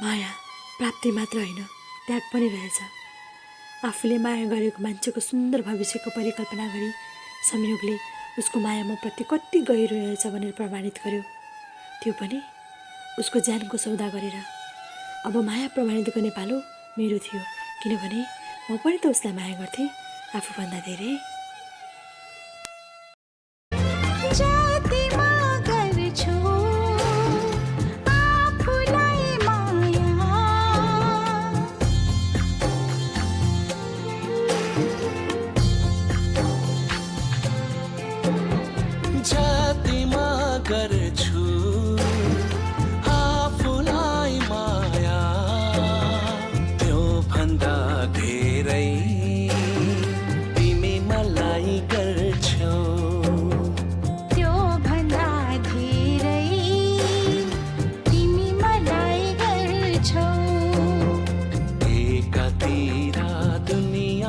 माया प्राप्ति मात्र होइन, त्याग पनि रहेछ। आफूले माया गरेको मान्छेको सुन्दर भविष्यको परिकल्पना गरी संयोगले उसको माया म प्रति कति गहिरो रहेछ भनेर प्रमाणित गर्यो, त्यो पनि उसको ज्यानको सौदा गरेर। अब माया प्रमाणित गर्ने पालो मेरो थियो, किनभने म पनि त उसलाई माया गर्थेँ आफूभन्दा धेरै।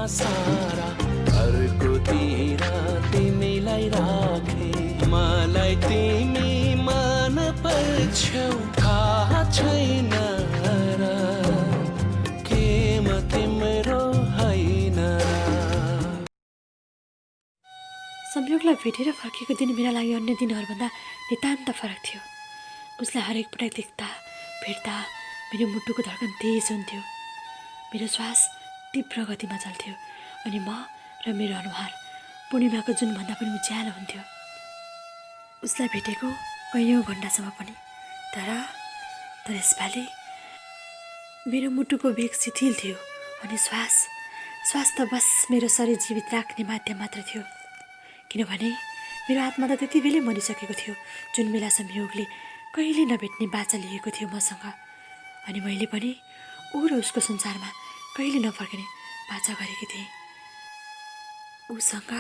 सारा अर्कोतिर तिमीलाई राखे, मलाई तिमी मन पर्छौ थाहा छैन र, के म तिम्रो होइन। संयोगलाई भेटेर फर्केको दिन मेरा लागि अन्य दिनहरूभन्दा नितान्त फरक थियो। उसलाई हरेक पटक देख्दा भेट्दा मेरो मुटुको धड्कन तेज हुन्थ्यो, मेरो श्वास तीव्र गतिमा चल्थ्यो अनि म र मेरो अनुहार पूर्णिमाको जुनभन्दा पनि उज्यालो हुन्थ्यो। उसलाई भेटेको कैयौँ घन्टासम्म पनि, तर यसपालि मेरो मुटुको वेग शिथिल थियो अनि श्वास त बस मेरो शरीर जीवित राख्ने माध्यम मात्र थियो, किनभने मेरो आत्मा त त्यति बेलै मरिसकेको थियो जुन बेला संयोगले कहिले नभेट्ने बाचा लिएको थियो मसँग, अनि मैले पनि ऊ र उसको संसारमा कहिले नफर्किने बाचा गरेकी थिएँ, उसँग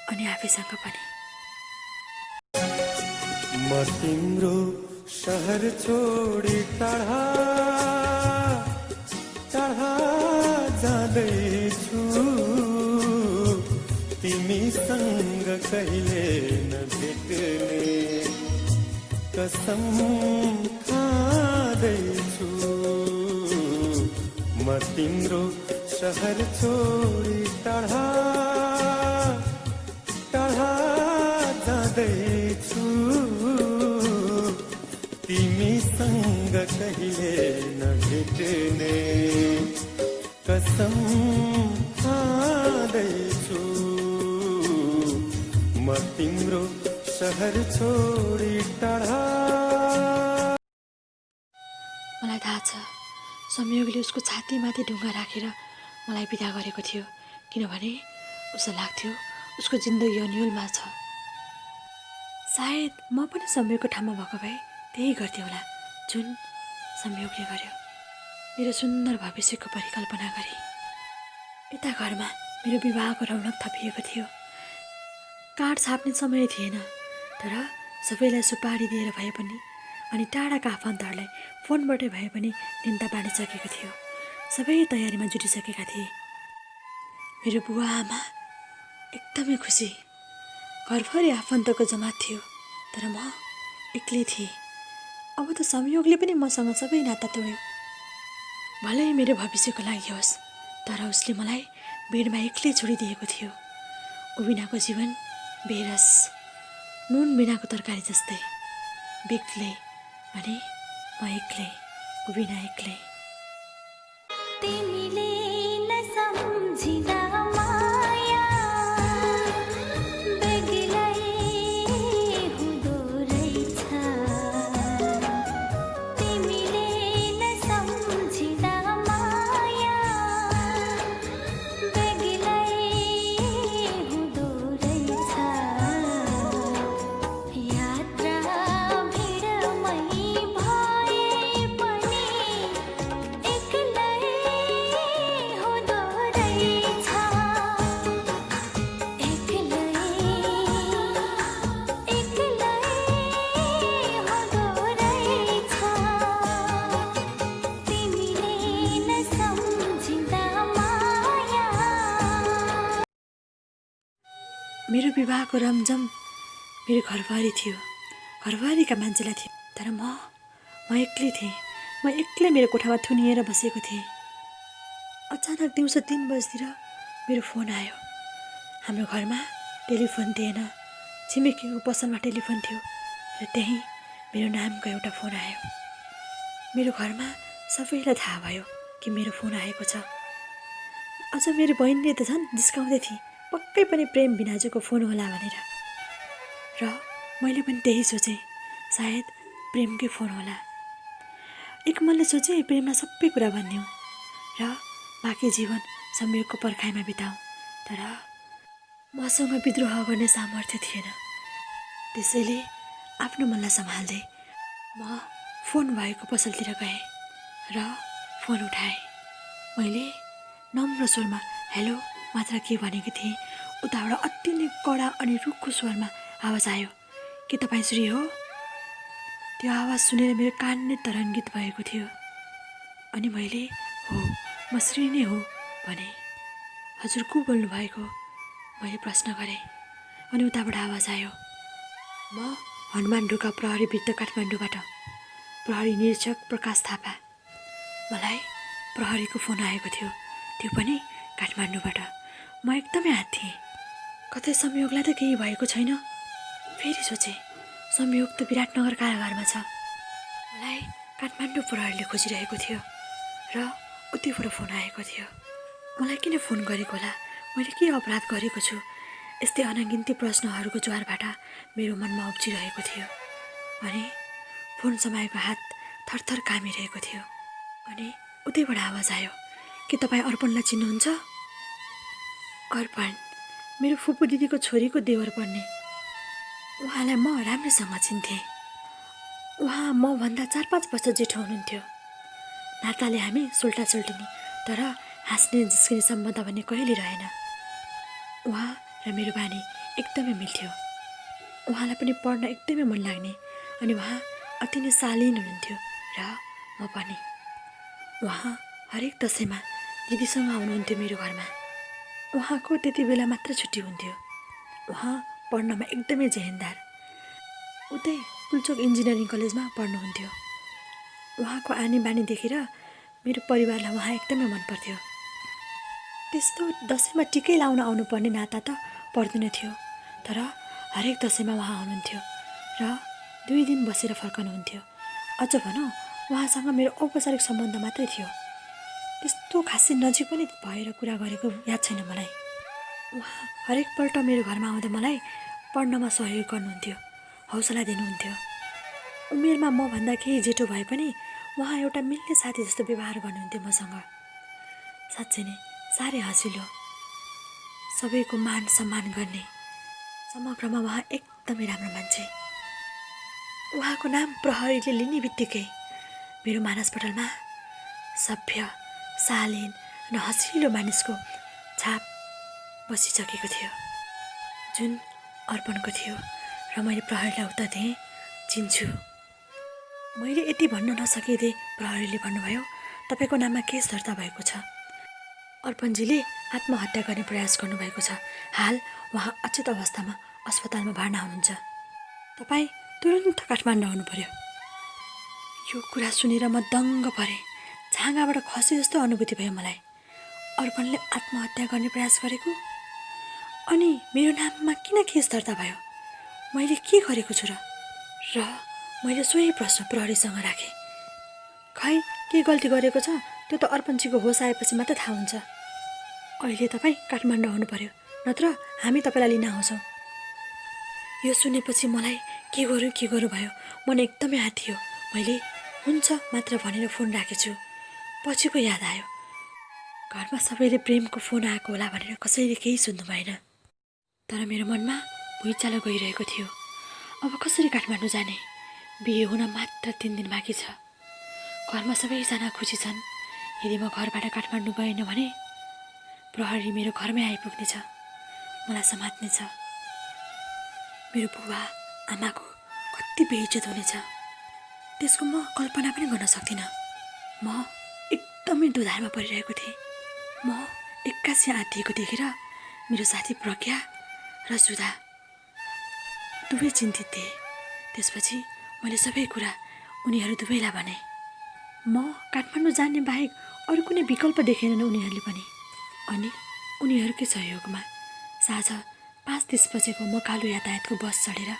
अनि आफैसँग पनि। म तिम्रो शहर छोडी टाढा टाढा जाँदैछु, तिमीसँग कहिले नभेट्ने कसम खाँदैछु। म तिम्रो शहर छोडी टाढा टाढा जाँदैछु, तिमीसँग कहिले नभेट्ने कसम खाँदैछु। म तिम्रो शहर छोडी टाढा। मलाई थाहा छ संयोगले उसको छातीमाथि ढुङ्गा राखेर मलाई बिदा गरेको थियो, किनभने उसलाई लाग्थ्यो उसको जिन्दगी अन्यलमा छ। सायद म पनि संयोगको ठाउँमा भएको भए त्यही गर्थेँ होला जुन संयोगले गर्यो। मेरो सुन्दर भविष्यको परिकल्पना गरी यता घरमा मेरो विवाहको रौनक थपिएको थियो। कार्ड छाप्ने समय थिएन, तर सबैलाई सुपारी दिएर भए पनि अनि टाढाका आफन्तहरूलाई फोनबाटै भए पनि निन्दा बाँडिसकेको थियो। सबै तयारीमा जुटिसकेका थिए। मेरो बुवा आमा एकदमै खुसी, घरभरि आफन्तको जमात थियो, तर म एक्लै थिएँ। अब त संयोगले पनि मसँग सबै नाता तोड्यो। भलै मेरो भविष्यको लागि होस्, तर उसले मलाई बेडमा एक्लै छोडिदिएको थियो। ऊ बिनाको जीवन बेरस, नुन बिनाको तरकारी जस्तै, बेग्लै, अनि म एक्लै, ऊ बिना एक्लै। मेरो विवाहको रमझम मेरो घरभरि थियो, घरभरिका मान्छेलाई थियो, तर म एक्लै थिएँ। म एक्लै मेरो कोठामा थुनिएर बसेको थिएँ। अचानक दिउँसो 3 बजीतिर मेरो फोन आयो। हाम्रो घरमा टेलिफोन थिएन, छिमेकीको पसलमा टेलिफोन थियो र त्यहीँ मेरो नामको एउटा फोन आयो। मेरो घरमा सबैलाई थाहा भयो कि मेरो फोन आएको छ। अझ मेरो बहिनीले त झन् जिस्काउँदै थिए, पक्कै पनि प्रेम भिनाजुको फोन होला भनेर। र मैले पनि त्यही सोचेँ, सायद प्रेमकै फोन होला। एक मनले सोचेँ प्रेमलाई सबै कुरा भनिदिउँ र बाँकी जीवन संयोगको पर्खाइमा बिताउँ, तर मसँग विद्रोह गर्ने सामर्थ्य थिएन। त्यसैले आफ्नो मनलाई सम्हाल्दै म फोन भएको पसलतिर गएँ र फोन उठाएँ। मैले नम्र स्वरमा हेलो मात्र के भनेको थिएँ, उताबाट अति नै कडा अनि रुखो स्वरमा आवाज आयो, के तपाईँ श्री हो? त्यो आवाज सुनेर मेरो कान नै तरङ्गित भएको थियो। अनि मैले हो, म श्री नै हो भने। हजुर को बोल्नु भएको? मैले प्रश्न गरेँ। अनि उताबाट आवाज आयो, म हनुमान ढोका प्रहरी वृत्त काठमाडौँबाट प्रहरी निरीक्षक प्रकाश थापा। मलाई प्रहरीको फोन आएको थियो, त्यो पनि काठमाडौँबाट। म एकदमै हात्तिएँ। कतै संयोगलाई त केही भएको छैन? फेरि सोचेँ, संयोग त विराटनगर कारागारमा छ। मलाई काठमाडौँ प्रहरीले खोजिरहेको थियो र उतिबाट फोन आएको थियो। मलाई किन फोन गरेको होला? मैले के अपराध गरेको छु? यस्तै अनगिन्ती प्रश्नहरूको ज्वारबाट मेरो मनमा उब्जिरहेको थियो। अनि फोन समाएको हात थरथर कामिरहेको थियो। अनि उतैबाट आवाज आयो, के तपाईँ अर्पणलाई चिन्नुहुन्छ? अर्पण मेरो फुपू दिदीको छोरीको देवर पर्ने। उहाँलाई म राम्रोसँग चिन्थेँ। उहाँ मभन्दा 4-5 वर्ष जेठो हुनुहुन्थ्यो। नाताले हामी सोल्टासोल्टिनी, तर हाँस्ने जिस्किने सम्बन्ध भन्ने कहिले रहेन। उहाँ र मेरो बानी एकदमै मिल्थ्यो। उहाँलाई पनि पढ्न एकदमै मन लाग्ने अनि उहाँ अति नै शालीन हुनुहुन्थ्यो र म पनि। उहाँ हरेक दसैँमा दिदीसँग आउनुहुन्थ्यो मेरो घरमा। उहाँको त्यति बेला मात्र छुट्टी हुन्थ्यो। उहाँ पढ्नमा एकदमै जेहेन्दार। उतै पुल्चोक इन्जिनियरिङ कलेजमा पढ्नुहुन्थ्यो। उहाँको आनी बानी देखेर मेरो परिवारलाई उहाँ एकदमै मन पर्थ्यो। त्यस्तो दसैँमा टिकै लाउन आउनुपर्ने नाता त पर्दैन थियो, तर हरेक दसैँमा उहाँ आउनुहुन्थ्यो र 2 दिन बसेर फर्कनुहुन्थ्यो। अझ भनौँ, उहाँसँग मेरो औपचारिक सम्बन्ध मात्रै थियो। त्यस्तो खासै नजिक पनि भएर कुरा गरेको याद छैन मलाई। उहाँ हरेकपल्ट मेरो घरमा आउँदा मलाई पढ्नमा सहयोग गर्नुहुन्थ्यो, हौसला दिनुहुन्थ्यो। उमेरमा मभन्दा केही जेठो भए पनि उहाँ एउटा मिल्ने साथी जस्तो व्यवहार गर्नुहुन्थ्यो मसँग। साँच्चै नै साह्रै हँसिलो, सबैको मान सम्मान गर्ने, समग्रमा उहाँ एकदमै राम्रो मान्छे। उहाँको नाम प्रहरीले लिने बित्तिकै मेरो मानसपटलमा सभ्य, शालीन र हँसिलो मानिसको छाप बसिसकेको थियो, जुन अर्पणको थियो। र मैले प्रहरीलाई उत्तर दिएँ, चिन्छु। मैले यति भन्न नसकिँदै प्रहरीले भन्नुभयो, तपाईँको नाममा केस दर्ता भएको छ। अर्पणजीले आत्महत्या गर्ने प्रयास गर्नुभएको छ। हाल उहाँ अचेत अवस्थामा अस्पतालमा भर्ना हुनुहुन्छ। तपाईँ तुरुन्त काठमाडौँ आउनु पर्यो। यो कुरा सुनेर म दङ्ग परेँ। झाँगाबाट खसे जस्तो अनुभूति भयो मलाई। अर्पणले आत्महत्या गर्ने प्रयास गरेको? अनि मेरो नाममा किन केस दर्ता भयो? मैले के गरेको छु र मैले सोही प्रश्न प्रहरीसँग राखेँ। खै के गल्ती गरेको छ त्यो त अर्पणजीको होस आएपछि मात्र थाहा हुन्छ। अहिले तपाईँ काठमाडौँ आउनु पर्यो, नत्र हामी तपाईँलाई लिन आउँछौँ। यो सुनेपछि मलाई के गरौँ भयो। मन एकदमै हात्तियो। मैले हुन्छ मात्र भनेर फोन राखेछु। पछि पो याद आयो, घरमा सबैले प्रेमको फोन आएको होला भनेर कसैले केही सुन्नु भएन। तर मेरो मनमा भुइँचालो गइरहेको थियो। अब कसरी काठमाडौँ जाने? बिहे हुन मात्र 3 दिन बाँकी छ। घरमा सबैजना खुसी छन्। यदि म घरबाट काठमाडौँ गएन भने प्रहरी मेरो घरमै आइपुग्नेछ, मलाई समात्नेछ। मेरो बुबा आमाको कति बेइज्जत हुनेछ, त्यसको म कल्पना पनि गर्न सक्दिनँ। म एकदमै दुधारमा परिरहेको थिएँ। म एक्कासी आँटिएको देखेर मेरो साथी प्रज्ञा र सुधा दुवै चिन्तित थिए। त्यसपछि मैले सबै कुरा उनीहरू दुवैलाई भने। म काठमाडौँ जाने बाहेक अरू कुनै विकल्प देखेनन् उनीहरूले पनि। अनि उनीहरूकै सहयोगमा साँझ 5:30 बजेको मकालु यातायातको बस चढेर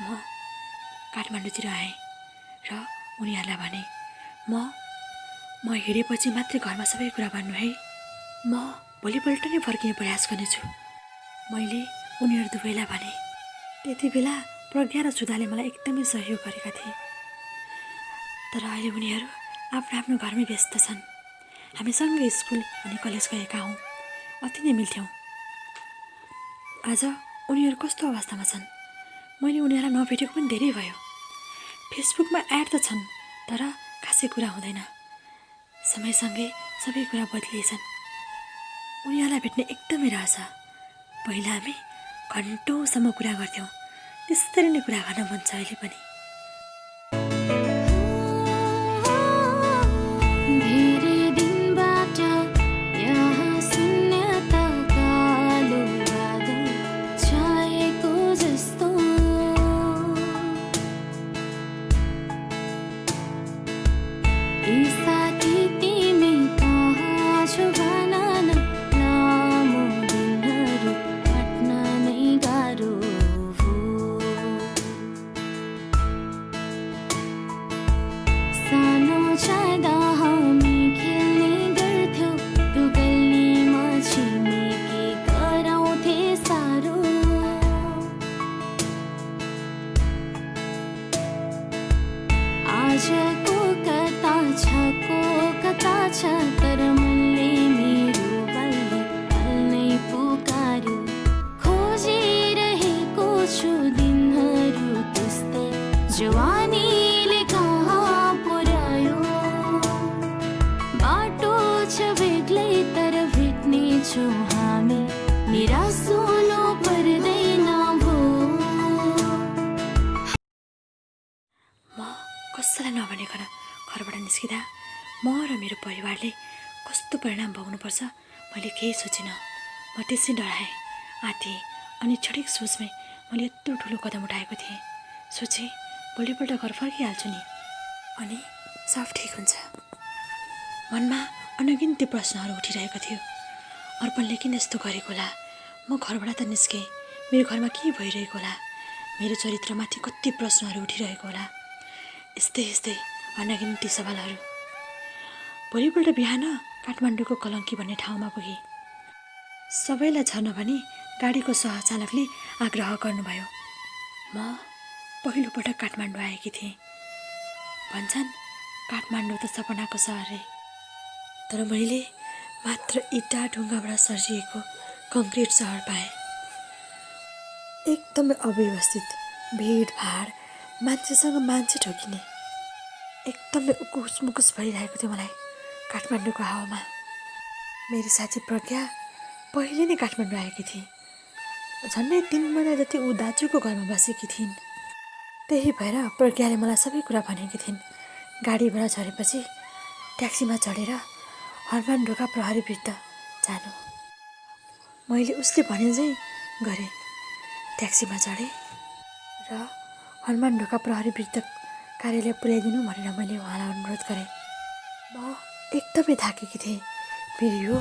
म काठमाडौँतिर आएँ र उनीहरूलाई भने म हिँडेपछि मात्रै घरमा सबै कुरा भन्नु है। म भोलिपल्ट नै फर्किने प्रयास गर्नेछु। मैले उनीहरू दुवैलाई भने। त्यति बेला प्रज्ञा र सुधाले मलाई एकदमै सहयोग गरेका थिए। तर अहिले उनीहरू आफ्नो आफ्नो घरमै व्यस्त छन्। हामी सँगै स्कुल अनि कलेज गएका हौँ, अति नै मिल्थ्यौँ। आज उनीहरू कस्तो अवस्थामा छन् मैले उनीहरूलाई नभेटेको पनि धेरै भयो। फेसबुकमा एड त छन् तर खासै कुरा हुँदैन। समयसँगै सबै कुरा बदलिएछन्। उनीहरूलाई भेट्ने एकदमै रहर छ। पहिला हामी घन्टौँसम्म कुरा गर्थ्यौँ, त्यसरी नै कुरा गर्न मन छ अहिले पनि। कसैलाई नभनिकन घरबाट निस्किँदा म र मेरो परिवारले कस्तो परिणाम भोग्नुपर्छ मैले केही सोचिनँ। म त्यसै डराएँ, आँटेँ अनि क्षणिक सोचमै मैले यत्रो ठुलो कदम उठाएको थिएँ। सोचेँ भोलिपल्ट घर फर्किहाल्छु नि अनि सब ठिक हुन्छ। मनमा अनगिन्ती प्रश्नहरू उठिरहेको थियो। अर्पणले किन यस्तो गरेको होला? म घरबाट त निस्केँ, मेरो घरमा के भइरहेको होला? मेरो चरित्रमाथि कति प्रश्नहरू उठिरहेको होला? यस्तै यस्तै अनगिन्ती सवालहरू। भोलिपल्ट बिहान काठमाडौँको कलङ्की भन्ने ठाउँमा पुगेँ। सबैलाई झर्न भनी गाडीको सहचालकले आग्रह गर्नुभयो। म पहिलोपटक काठमाडौँ आएकी थिएँ। भन्छन् काठमाडौँ त सपनाको सहर रे। तर मैले मात्र इँटा ढुङ्गाबाट सर्जिएको कङ्क्रिट सहर पाएँ। एकदमै अव्यवस्थित, भिडभाड, मान्छेसँग मान्छे ठोकिने, एकदमै उकुस मुकुस भइरहेको थियो मलाई काठमाडौँको हावामा। मेरी साथी प्रज्ञा पहिले नै काठमाडौँ आएकी थिए। झन्डै 3 महिना जति ऊ दाजुको घरमा बसेकी थिइन्। त्यही भएर प्रज्ञाले मलाई सबै कुरा भनेकी थिइन्। गाडीबाट झरेपछि ट्याक्सीमा चढेर हनुमान ढोका प्रहरी वृत्त जानु। मैले उसले भने चाहिँ गरेँ। ट्याक्सीमा चढेँ र हनुमान ढोका प्रहरी वृत्त कार्यालय पुर्याइदिनु भनेर मैले उहाँलाई अनुरोध गरेँ। म एकदमै थाकेकी थिएँ। मेरो यो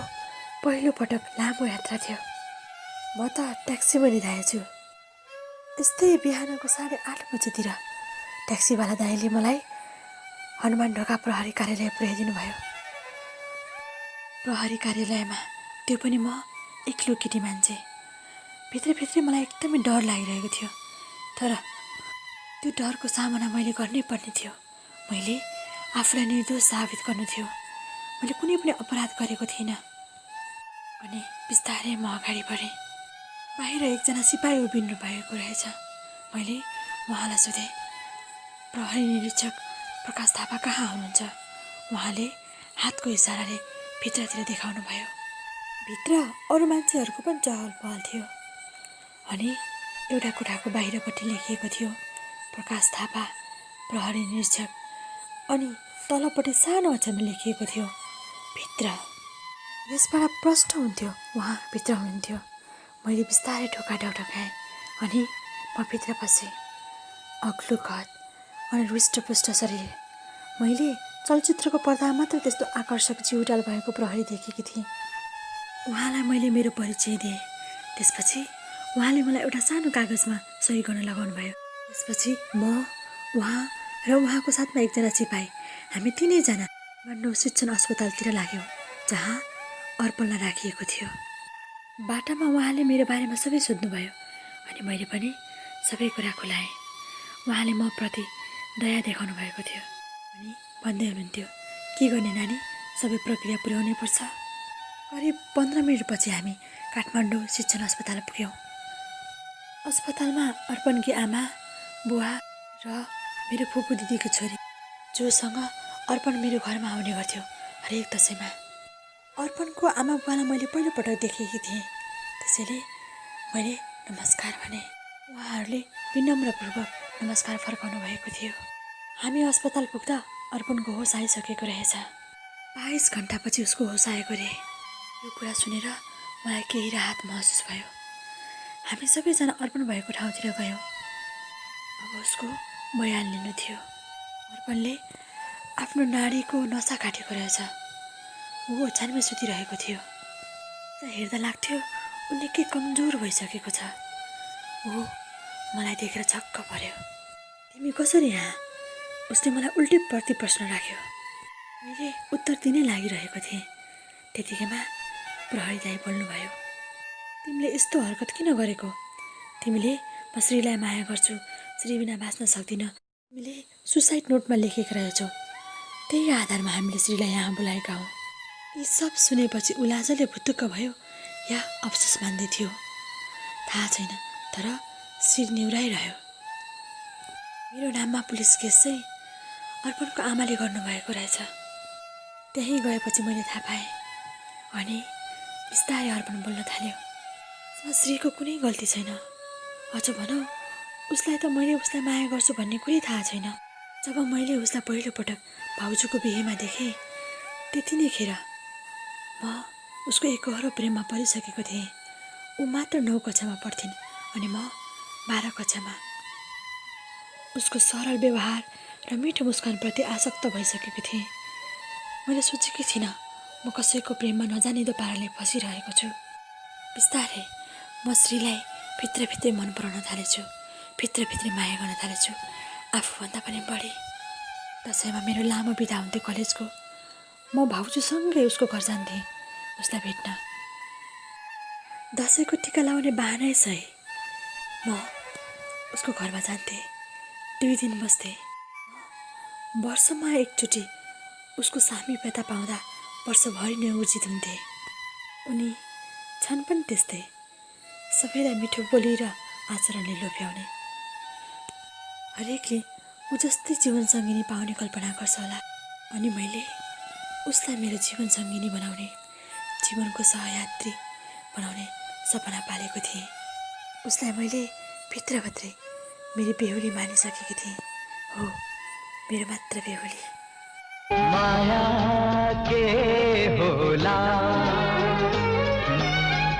पहिलोपटक लामो यात्रा थियो। म त ट्याक्सीमा निधाएछु। यस्तै बिहानको 8:30 बजेतिर ट्याक्सीवाला दाइले मलाई हनुमान ढोका प्रहरी कार्यालय पुर्याइदिनु भयो। प्रहरी कार्यालयमा त्यो पनि म एक्लो केटी मान्छे। भित्रभित्रै मलाई एकदमै डर लागिरहेको थियो। तर त्यो डरको सामना मैले गर्नै पर्ने थियो। मैले आफूलाई निर्दोष साबित गर्नु थियो। मैले कुनै पनि अपराध गरेको थिइनँ। अनि बिस्तारै म अगाडि बढेँ। बाहिर एकजना सिपाही उभिनु भएको रहेछ। मैले उहाँलाई सोधेँ, प्रहरी निरीक्षक प्रकाश थापा कहाँ हुनुहुन्छ? उहाँले हातको इसाराले भित्रतिर देखाउनु भयो। भित्र अरू मान्छेहरूको पनि चहल पहल थियो। अनि एउटा कोठाको बाहिरपट्टि लेखिएको थियो प्रकाश थापा प्रहरी निरीक्षक। अनि तलपट्टि सानो अक्षरमा लेखिएको थियो भित्र। यसबाट प्रष्ट हुन्थ्यो उहाँ भित्र हुनुहुन्थ्यो। मैले बिस्तारै ढोका ढकढकाएँ अनि म भित्र पसेँ। अग्लो कद अनि हृष्टपुष्ट शरीर। मैले चलचित्रको पर्दामा मात्र त्यस्तो आकर्षक जिउडाल भएको प्रहरी देखेकी थिएँ। उहाँलाई मैले मेरो परिचय दिएँ। त्यसपछि उहाँले मलाई एउटा सानो कागजमा सही गर्न लगाउनु भयो। त्यसपछि म, उहाँ र उहाँको साथमा एकजना सिपाही, हामी तिनैजना काठमाडौँ शिक्षण अस्पतालतिर लाग्यौँ, जहाँ अर्पणलाई राखिएको थियो। बाटामा उहाँले मेरो बारेमा सबै सोध्नुभयो अनि मैले पनि सबै कुरा खुलाएँ। उहाँले म प्रति दया देखाउनु भएको थियो अनि भन्दै हुनुहुन्थ्यो, के गर्ने नानी, सबै प्रक्रिया पुर्याउनै पर्छ। करिब 15 मिनटपछि हामी काठमाडौँ शिक्षण अस्पताल पुग्यौँ। अस्पतालमा अर्पणकी आमा, बुवा र मेरो फुपू दिदीको छोरी, जोसँग अर्पण मेरो घरमा आउने गर्थ्यो हरेक दसैँमा। अर्पणको आमा बुवालाई मैले पहिलोपटक देखेकी थिएँ, त्यसैले मैले नमस्कार भने। उहाँहरूले विनम्रपूर्वक नमस्कार फर्काउनु भएको थियो। हामी अस्पताल पुग्दा अर्पणको होस आइसकेको रहेछ। 22 घन्टापछि उसको होस आएको रे। यो कुरा सुनेर मलाई केही राहत महसुस भयो। हामी सबैजना अर्पण भएको ठाउँतिर गयौँ। अब उसको बयान लिनु थियो। अर्पणले आफ्नो नाडीको नसा काटेको रहेछ। ऊ ओछ्यानमै सुतिरहेको थियो। हेर्दा लाग्थ्यो ऊ निकै कमजोर भइसकेको छ। ऊ मलाई देखेर छक्क पर्यो। तिमी कसरी यहाँ? उसले मलाई उल्टी प्रति प्रश्न राख्यो। मैले उत्तर दिनै लागिरहेको थिएँ। त्यतिकैमा प्रहरी दाइ बोल्नुभयो, तिमीले यस्तो हरकत किन गरेको? तिमीले म श्रीलाई माया गर्छु, श्री बिना बाँच्न सक्दिनँ, तिमीले सुसाइड नोटमा लेखेको रहेछौ। त्यही आधारमा हामीले श्रीलाई यहाँ बोलाएका हौँ। यी सब सुनेपछि ऊ लाजले भुत्तुक्क भयो या अफसोस मान्दै थियो, थाहा छैन, तर शिर निहुराइरह्यो। मेरो नाममा पुलिस केस चाहिँ अर्पणको आमाले गर्नुभएको रहेछ। त्यहीँ गएपछि मैले थाहा पाएँ अनि बिस्तारै अर्पण बोल्न थाल्यो। यसमा श्रीको कुनै गल्ती छैन। अझ भनौँ, उसलाई त मैले उसलाई माया गर्छु भन्ने कुरै थाहा छैन। जब मैले उसलाई पहिलोपटक भाउजूको बिहेमा देखेँ, त्यति नै खेर म उसको एकहोरो प्रेममा परिसकेको थिएँ। ऊ मात्र 9 कक्षामा पढ्थिन् अनि म 12 कक्षामा। उसको सरल व्यवहार र मिठो मुस्कानप्रति आसक्त भइसकेको थिएँ। मैले सोचेकी थिइनँ म कसैको प्रेममा नजानिदो पाराले फसिरहेको छु। बिस्तारै म श्रीलाई भित्रभित्रै मन पराउन थालेछु, भित्रभित्रै माया गर्न थालेछु, आफूभन्दा पनि बढी। दसैँमा मेरो लामो बिदा हुन्थ्यो कलेजको। म भाउजूसँगै उसको घर जान्थेँ उसलाई भेट्न। दसैँको टिका लाउने बहानै सही म उसको घरमा जान्थेँ। 2 दिन बस्थेँ। वर्षमा एकचोटि उसको सामिप्यता पाउँदा वर्षभरि नै ऊर्जित हुन्थे। उनी छन् पनि त्यस्तै, सबैलाई मिठो बोली र आचरणले लोभ्याउने। हरेकले ऊ जस्तै जीवनसङ्गिनी पाउने कल्पना गर्छ होला अनि मैले उसलाई मेरो जीवनसङ्गिनी बनाउने, जीवनको सहयात्री बनाउने सपना पालेको थिएँ। उसलाई मैले भित्रभित्रै मेरो बेहुली मानिसकेकी थिएँ। हो, मेरो मात्र बेहुली। माया के होला,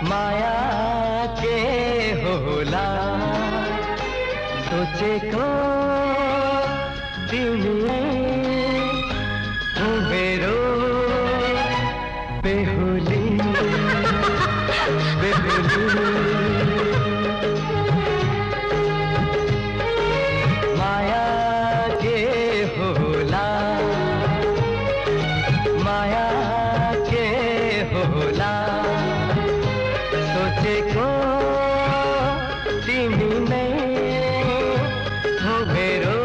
माया के होला, सोचेको तिमी हो मेरो बेहुली, बेहुली। माया के होला, माया के होला, सोचेको तिमी नै हो मेरो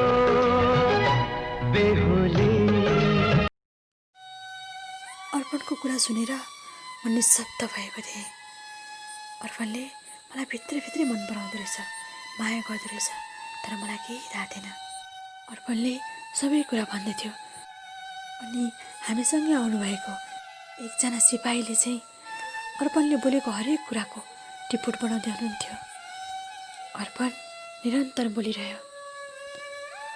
बेहुली। अर्पणको कुरा सुनेर म निशब्द भएको थिएँ। अर्पणले मलाई भित्रभित्रै मन पराउँदो रहेछ, माया गर्दो रहेछ, तर मलाई केही थाहा थिएन। अर्पणले सबै कुरा भन्दै थियो अनि हामीसँगै आउनुभएको एकजना सिपाहीले चाहिँ अर्पणले बोलेको हरेक कुराको रिपोर्ट बनाउँदै हुनुहुन्थ्यो। अर्पण निरन्तर बोलिरह्यो।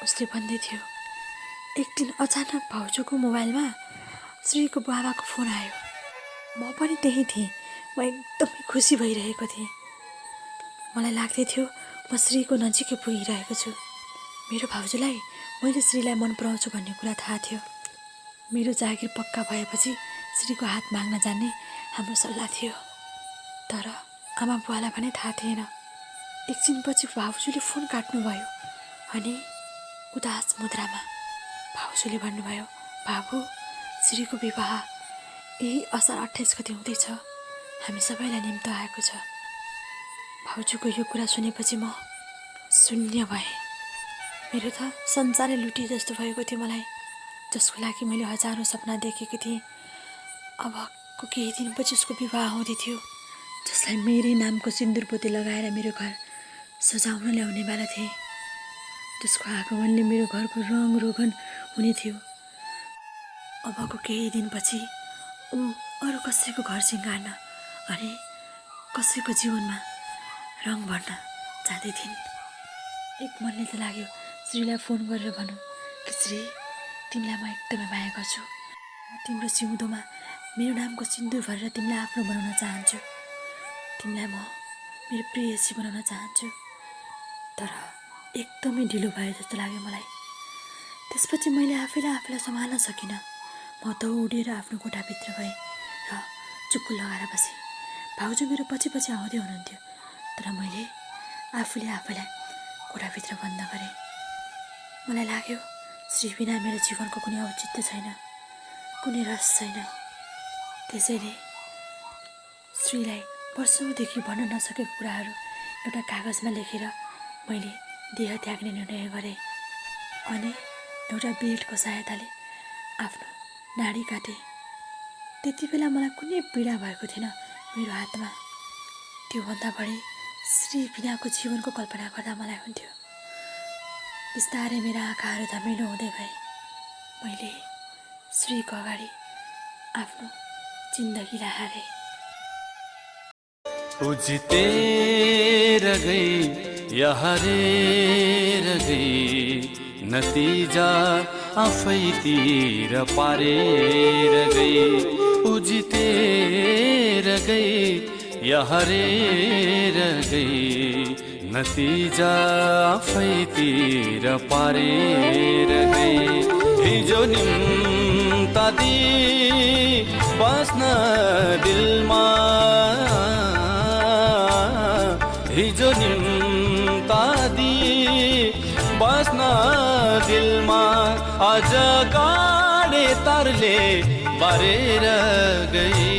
उसले भन्दै थियो, एक दिन अचानक भाउजूको मोबाइलमा श्रीको बाबाको फोन आयो। म पनि त्यही थिएँ। म एकदमै खुसी भइरहेको थिएँ। मलाई लाग्दै थियो म श्रीको नजिकै पुगिरहेको छु। मेरो भाउजूलाई मैले श्रीलाई मन पराउँछु भन्ने कुरा थाहा थियो। मेरो जागिर पक्का भएपछि श्रीको हात माग्न जाने हाम्रो सल्लाह थियो। तर आमा बुवालाई भने थाहा थिएन। एकछिनपछि भाउजूले फोन काट्नुभयो अनि उदास मुद्रामा भाउजूले भन्नुभयो, बाबु, श्रीको विवाह यही असार 28 गते हुँदैछ। हामी सबैलाई निम्तो आएको छ। भाउजूको यो कुरा सुनेपछि म शून्य भएँ। मेरो त संसारै लुटिए जस्तो भएको थियो मलाई, जसको लागि मैले हजारौँ सपना देखेको थिएँ। अबको केही दिनपछि उसको विवाह हुँदै थियो, जसलाई मेरै नामको सिन्दुर पोते लगाएर मेरो घर सजाउन ल्याउने वाला थिएँ, जसको आगमनले मेरो घरको रङ रोगन हुने थियो। अबको केही दिनपछि ऊ अरू कसैको घर सिँगार्न अनि कसैको जीवनमा रङ भर्न जाँदै थिइन्। एक मनले त लाग्यो श्रीलाई फोन गरेर भनौँ कि श्री, तिमीलाई म एकदमै माया गर्छु। म तिम्रो सिउँदोमा मेरो नामको सिन्दुर भरेर तिमीलाई आफ्नो बनाउन चाहन्छु। तिमीलाई म मेरो प्रेयसी बनाउन चाहन्छु। तर एकदमै ढिलो भयो जस्तो लाग्यो मलाई। त्यसपछि मैले आफैलाई सम्हाल्न सकिनँ। म दौडेर आफ्नो कोठाभित्र गएँ र चुप्पु लगाएर बसेँ। भाउजू मेरो पछि पछि आउँदै हुनुहुन्थ्यो, तर मैले आफैलाई कोठाभित्र बन्द गरेँ। मलाई लाग्यो श्री बिना मेरो जीवनको कुनै औचित्य छैन, कुनै रस छैन। त्यसैले श्रीलाई वर्षौँदेखि भन्न नसकेको कुराहरू एउटा कागजमा लेखेर मैले देह त्याग्ने निर्णय गरेँ अनि एउटा बेल्टको सहायताले आफ्नो नाडी काटेँ। त्यति बेला मलाई कुनै पीडा भएको थिएन मेरो हातमा। त्योभन्दा बढी श्री बिनाको जीवनको कल्पना गर्दा मलाई हुन्थ्यो। बिस्तारै मेरा आँखाहरू धमिलो हुँदै गए। मैले श्रीको अगाडि आफ्नो जिन्दगीलाई हारेँ। उजतेर गई या हरेर गई, नतिजा आफैतिर पारेर गई। उजतेर गई या हरेर गई, नतिजा आफैतिर पारेर गई। हिजो निम्ता दी बस्न दिलमा, हिजो निम्ता दी बस्न दिलमा, आज गाडे तरले बारेर गई।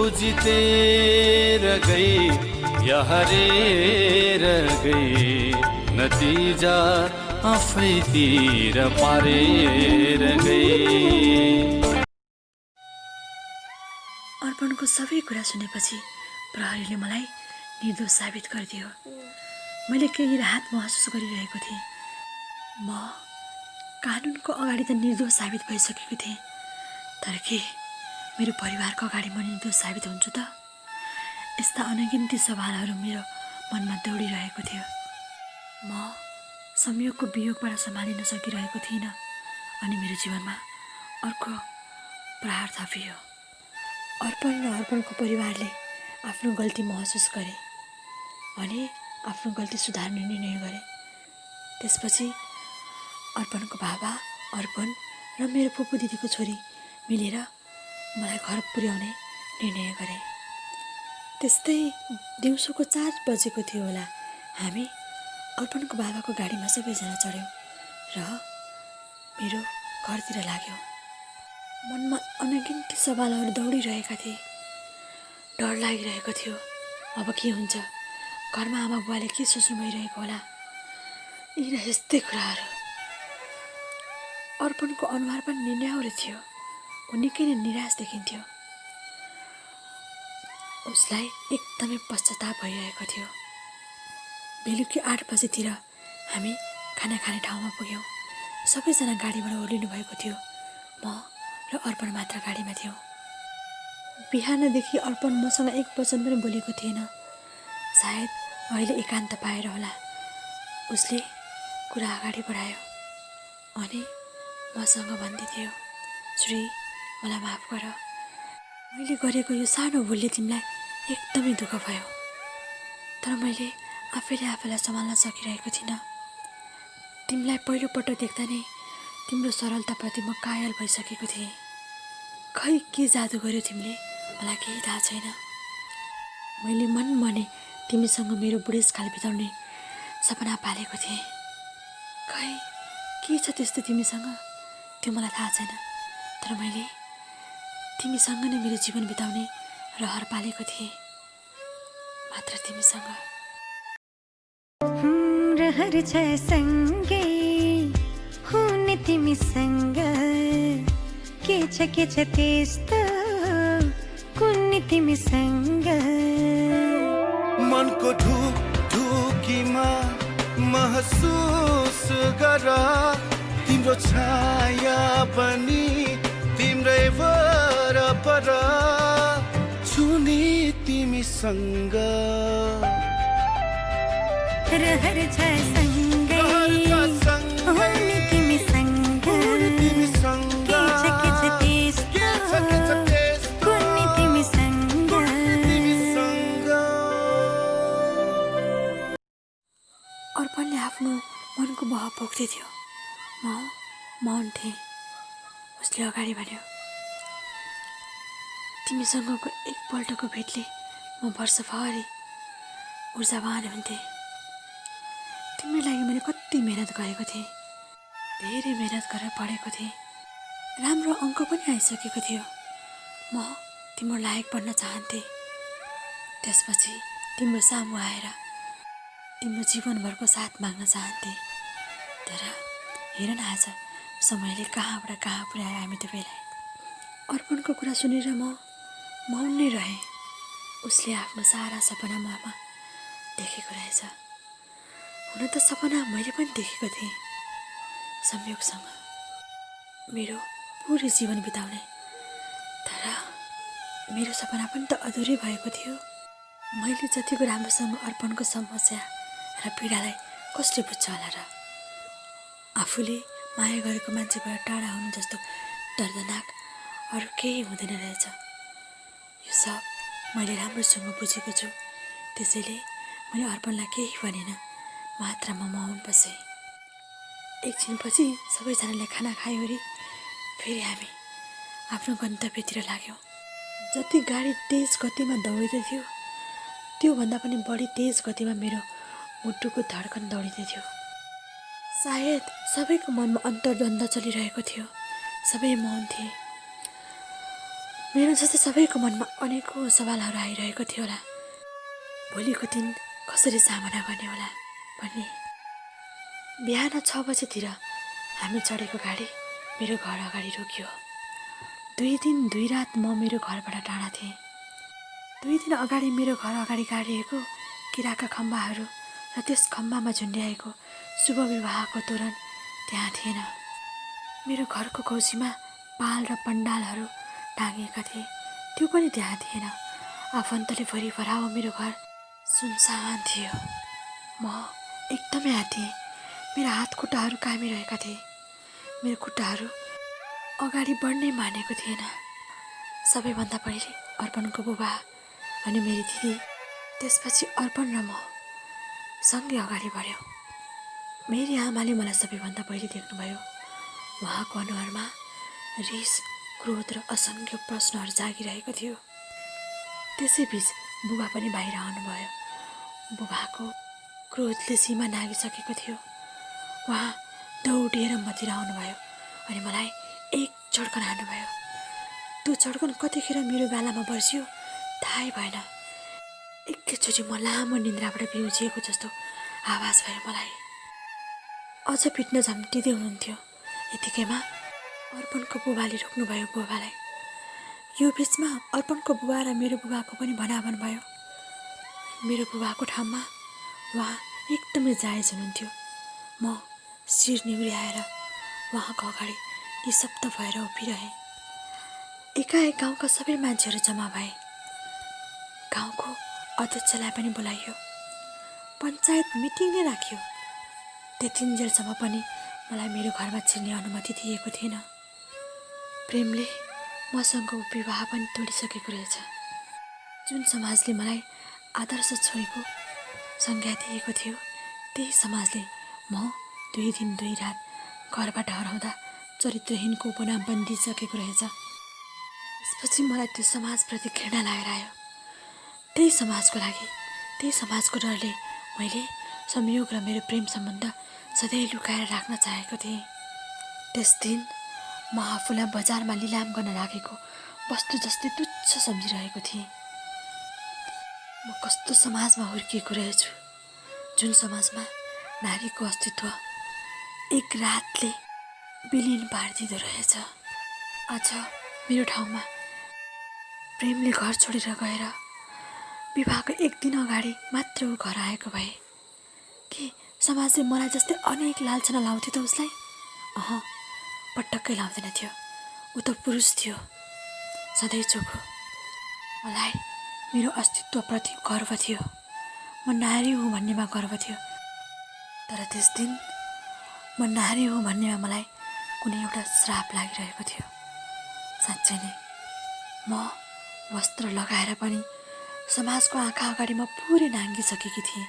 उजितेर गई या हरेर गई, नतिजा आफैतिर पारेर गई। अर्पणको सबै कुरा सुनेपछि प्रहरीले मलाई निर्दोष साबित गरिदियो। मैले केही राहत महसुस गरिरहेको थिएँ। म कानुनको अगाडि त निर्दोष साबित भइसकेको थिएँ, तर के मेरो परिवारको अगाडि म निर्दोष साबित हुन्छु त? यस्ता अनगिन्ती सवालहरू मेरो मनमा दौडिरहेको थियो। म संयोगको वियोगबाट सम्हालिन सकिरहेको थिइनँ अनि मेरो जीवनमा अर्को प्रहार थपियो। अर्पण र अर्पणको परिवारले आफ्नो गल्ती महसुस गरे अनि आफ्नो गल्ती सुधार्ने निर्णय गरे। त्यसपछि अर्पणको बाबा, अर्पण र मेरो फुपू दिदीको छोरी मिलेर मलाई घर पुर्याउने निर्णय गरे। त्यस्तै दिउँसोको 4 बजेको थियो होला। हामी अर्पणको बाबाको गाडीमा सबैजना चढ्यौँ र मेरो घरतिर लाग्यौँ। मनमा अनगिन्ती सवालहरू दौडिरहेका थिए। डर लागिरहेको थियो, अब के हुन्छ, घरमा आमा बुवाले के सोच्नु भइरहेको होला, यी र यस्तै कुराहरू। अर्पणको अनुहार पनि निन्याउरो थियो। ऊ निकै नै निराश देखिन्थ्यो। उसलाई एकदमै पश्चाताप भइरहेको थियो। बेलुकी 8 बजेतिर हामी खाना खाने ठाउँमा पुग्यौँ। सबैजना गाडीबाट ओर्लिनु भएको थियो। म र अर्पण मात्र गाडीमा थियौँ। बिहानदेखि अर्पण मसँग एक वचन पनि बोलेको थिएन। सायद अहिले एकान्त पाएर होला। उसले कुरा अगाडि बढायो अनि मसँग भन्दै थियो, श्री, मलाई माफ गर। मैले गरेको यो सानो भुलले तिमीलाई एकदमै दुःख भयो, तर मैले आफैलाई सम्हाल्न सकिरहेको थिइनँ। तिमीलाई पहिलोपल्ट देख्दा नै तिम्रो सरलताप्रति म कायल भइसकेको थिएँ। खै के जादु गर्यो तिमीले, मलाई केही थाहा छैन। मैले मनमने तिमीसँग मेरो बुढेसकाल बिताउने सपना पालेको थिएँ। खै के छ त्यस्तो तिमीसँग, त्यो मलाई थाहा छैन। तर मैले तिमीसँग नै मेरो जीवन बिताउने रहर पालेको थिएँ, मात्र तिमीसँग। रहर छ सँगै हुने तिमीसँग, के छ त्यस्तो कुन्नी तिमीसँग। मनको ढुकीमा महसुस गर, तिम्रो छाया पनि तिम्रै वरपर छुनी तिमीसँग। रहर छ सँगै हुने तिमीसँग, के छ त्यस्तो कुन्नी तिमीसँग। अर्पणले आफ्नो मनको बह पोख्दै थियो। म मौन थिएँ। उसले अगाडि भन्यो, तिमीसँगको एकपल्टको भेटले म वर्षभरि ऊर्जावान हुन्थेँ। तिम्रो लागि मैले कति मेहनत गरेको थिएँ, धेरै मेहनत गरेर पढेको थिएँ। राम्रो अङ्क पनि आइसकेको थियो। म तिम्रो लायक बन्न चाहन्थेँ। त्यसपछि तिम्रो सामु आएर तिम्रो जीवनभरको साथ माग्न चाहन्थेँ। तर हेर न, आज समयले कहाँबाट कहाँ पुर्यायो हामी दुवैलाई। अर्पणको कुरा सुनेर म मौन नै रहेँ। उसले आफ्नो सारा सपना ममा देखेको रहेछ। हुन त सपना मैले पनि देखेको थिएँ, संयोगसँग मेरो पुरै जीवन बिताउने। तर मेरो सपना पनि त अधुरै भएको थियो। मैले जतिको राम्रोसँग अर्पणको समस्या र पीडालाई कसले बुझ्छ होला र। आफूले माया गरेको मान्छेबाट टाढा हुनु जस्तो दर्दनाक अरू केही हुँदैन रहेछ। यो सब मैले राम्रोसँग बुझेको छु। त्यसैले मैले अर्पणलाई केही भनेन, मात्र म मौन बसेँ। एकछिनपछि सबैजनाले खाना खायोरी फेरि हामी आफ्नो गन्तव्यतिर लाग्यौँ। जति गाडी तेज गतिमा दौडिँदै थियो, त्योभन्दा पनि बढी तेज गतिमा मेरो मुटुको धड्कन दौडिँदै थियो। सायद सबैको मनमा अन्तर्द्वन्द चलिरहेको थियो। सबै मौन थिए। मेरो जस्तै सबैको मनमा अनेकौँ सवालहरू आइरहेको थियो होला। भोलिको दिन कसरी सामना गर्ने होला भन्ने। बिहान 6 बजेतिर हामी चढेको गाडी मेरो घर अगाडि रोकियो। 2 दिन 2 रात म मेरो घरबाट टाढा थिएँ। 2 दिन अगाडि मेरो घर अगाडि गाडिएको किराका खम्बाहरू र त्यस खम्बामा झुन्ड्याएको शुभ विवाहको तोरण त्यहाँ थिएन। मेरो घरको कौसीमा पाल र पण्डालहरू टाँगिएका थिए, त्यो पनि त्यहाँ थिएन। आफन्तले भरिभराउ मेरो घर सुनसान थियो। म एकदमै आत्तिएँ। मेरो हात खुट्टाहरू कामिरहेका थिए। मेरो खुट्टाहरू अगाडि बढ्नै मानेको थिएन। सबैभन्दा पहिले अर्पणको बुबा अनि मेरी दिदी, त्यसपछि अर्पण र म सँगै अगाडि बढ्यौँ। मेरी आमाले मलाई सबैभन्दा पहिले देख्नुभयो। उहाँको अनुहारमा रिस, क्रोध र असङ्ख्य प्रश्नहरू जागिरहेको थियो। त्यसैबीच बुबा पनि बाहिर आउनुभयो। बुबाको क्रोधले सीमा नागिसकेको थियो। उहाँ दौडिएर मतिर आउनुभयो अनि मलाई एक झड्कन हान्नुभयो। त्यो झड्कन कतिखेर मेरो गालामा बर्सियो थाहै भएन। एकैचोटि म लामो निन्द्राबाट बिउजिएको जस्तो आवाज भयो मलाई। अझ पिट्न झम्टिँदै हुनुहुन्थ्यो। यतिकैमा अर्पणको बुबाले रोक्नुभयो बुबालाई। यो बिचमा अर्पणको बुबा र मेरो बुबाको पनि भनाभन भयो। मेरो बुबाको ठाउँमा उहाँ एकदमै जायज हुनुहुन्थ्यो। म शिर निहुर्याएर उहाँको अगाडि निशब्द भएर उभिरहेँ। एकाएक गाउँका सबै मान्छेहरू जम्मा भए। गाउँको अध्यक्षलाई पनि बोलाइयो। पञ्चायत मिटिङ नै राखियो। त्यतिन्जेलसम्म पनि मलाई मेरो घरमा छिर्ने अनुमति दिएको थिएन। प्रेमले मसँग विवाह पनि तोडिसकेको रहेछ। जुन समाजले मलाई आदर्श छोरीको संज्ञा दिएको थियो, त्यही समाजले म 2 दिन 2 रात घरबाट हराउँदा चरित्रहीनको उपनाम पनि दिइसकेको रहेछ। त्यसपछि मलाई त्यो समाजप्रति घृणा लागेर आयो। त्यही समाजको लागि, त्यही समाजको डरले मैले संयोग र मेरो प्रेम सम्बन्ध सधैँ लुकाएर राख्न चाहेको थिएँ। त्यस दिन म आफूलाई बजारमा लिलाम गर्न राखेको वस्तु जस्तै तुच्छ सम्झिरहेको थिएँ। म कस्तो समाजमा हुर्किएको रहेछु, जुन समाजमा नारीको अस्तित्व एक रातले विलीन पारिदिँदो रहेछ। आज मेरो ठाउँमा प्रेमले घर छोडेर गएर विवाहको एक दिन अगाडि मात्र ऊ घर आएको भए के समाजले मलाई जस्तै अनेक लालछना लाउँथ्यो त उसलाई? पटक्कै लाउँदैन थियो। ऊ त पुरुष थियो, सधैँ चोखो। मलाई मेरो अस्तित्वप्रति गर्व थियो, म नारी हुँ भन्नेमा गर्व थियो। तर त्यस दिन म नारी हुँ भन्नेमा मलाई कुनै एउटा श्राप लागिरहेको थियो। साँच्चै नै म वस्त्र लगाएर पनि समाजको आँखा अगाडि म पुरै नाङ्गिसकेकी थिएँ।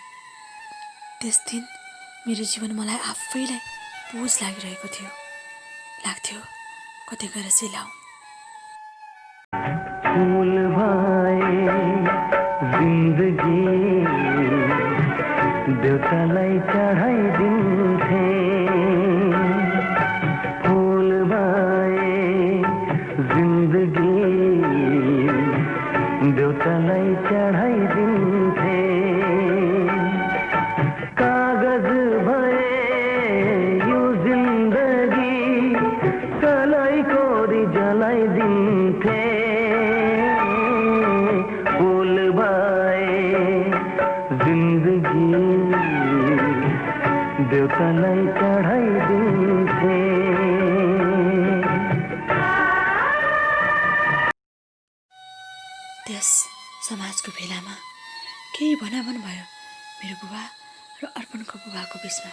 त्यस दिन मेरो जीवन मलाई आफैलाई बोझ लागिरहेको थियो। लाग्थ्यो कतै गएर सिलाऊ। फूल भए जिन्दगी देउतालाई चढाइदिन्थे, फूल भए जिन्दगी देउतालाई चढाइदिन्थे, कागज भए यो जिन्दगी कलाई कोरी जलाइदिन्थे, फूल भए जिन्दगी देउतालाई चढाइदिन्थे। त्यस समाजको भेलामा केही भनाभन भयो मेरो बुबा र अर्पणको बुबाको बिचमा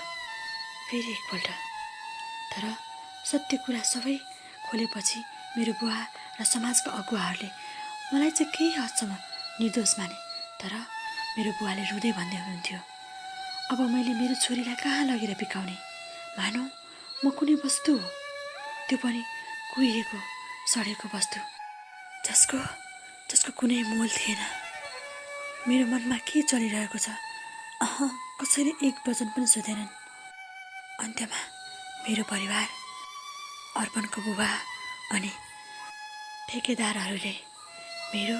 फेरि एकपल्ट। तर सत्य कुरा सबै खोलेपछि मेरो बुवा र समाजका अगुवाहरूले मलाई चाहिँ केही हदसम्म निर्दोष माने। तर मेरो बुवाले रुँदै भन्दै हुनुहुन्थ्यो, अब मैले मेरो छोरीलाई कहाँ लगेर बिकाउने? मानौ म कुनै वस्तु हो, त्यो पनि कुहिएको सडेको वस्तु जसको कुनै मोल थिएन। मेरो मनमा के चलिरहेको छ कसैले एक वचन पनि सोधेनन्। अन्त्यमा मेरो परिवार, अर्पणको बुबा अनि ठेकेदारहरूले मेरो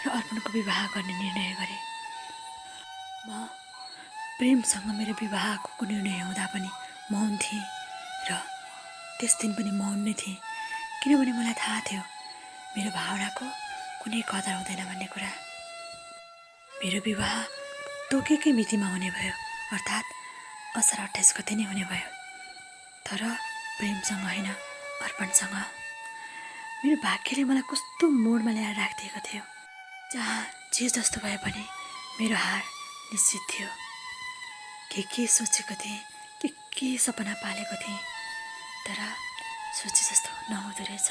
र अर्पणको विवाह गर्ने निर्णय गरे। म प्रेमसँग मेरो विवाहको कुनै निर्णय हुँदा पनि मौन थिएँ र त्यस दिन पनि मौन नै थिएँ, किनभने मलाई थाहा थियो मेरो भावनाको कुनै कदर हुँदैन भन्ने कुरा। मेरो विवाह तोकेकै मितिमा हुने भयो, अर्थात् असार 28 गते नै हुने भयो। तर प्रेमसँग होइन, अर्पणसँग। मेरो भाग्यले मलाई कस्तो मोडमा ल्याएर राखिदिएको थियो, जहाँ जे जस्तो भए पनि मेरो हार निश्चित थियो। के सोचेको थिएँ, के सपना पालेको थिएँ, तर सोचे जस्तो नहुँदो रहेछ।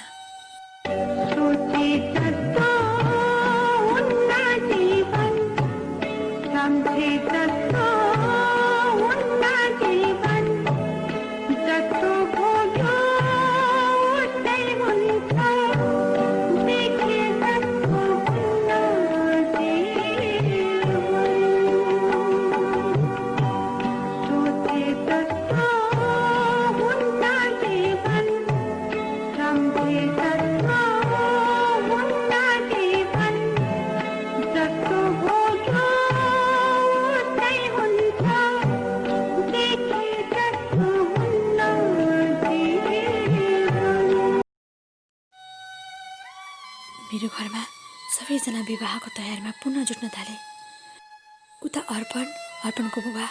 मेरो घरमा सबैजना विवाहको तयारीमा पुनः जुट्न थाले। उता अर्पणको बुबा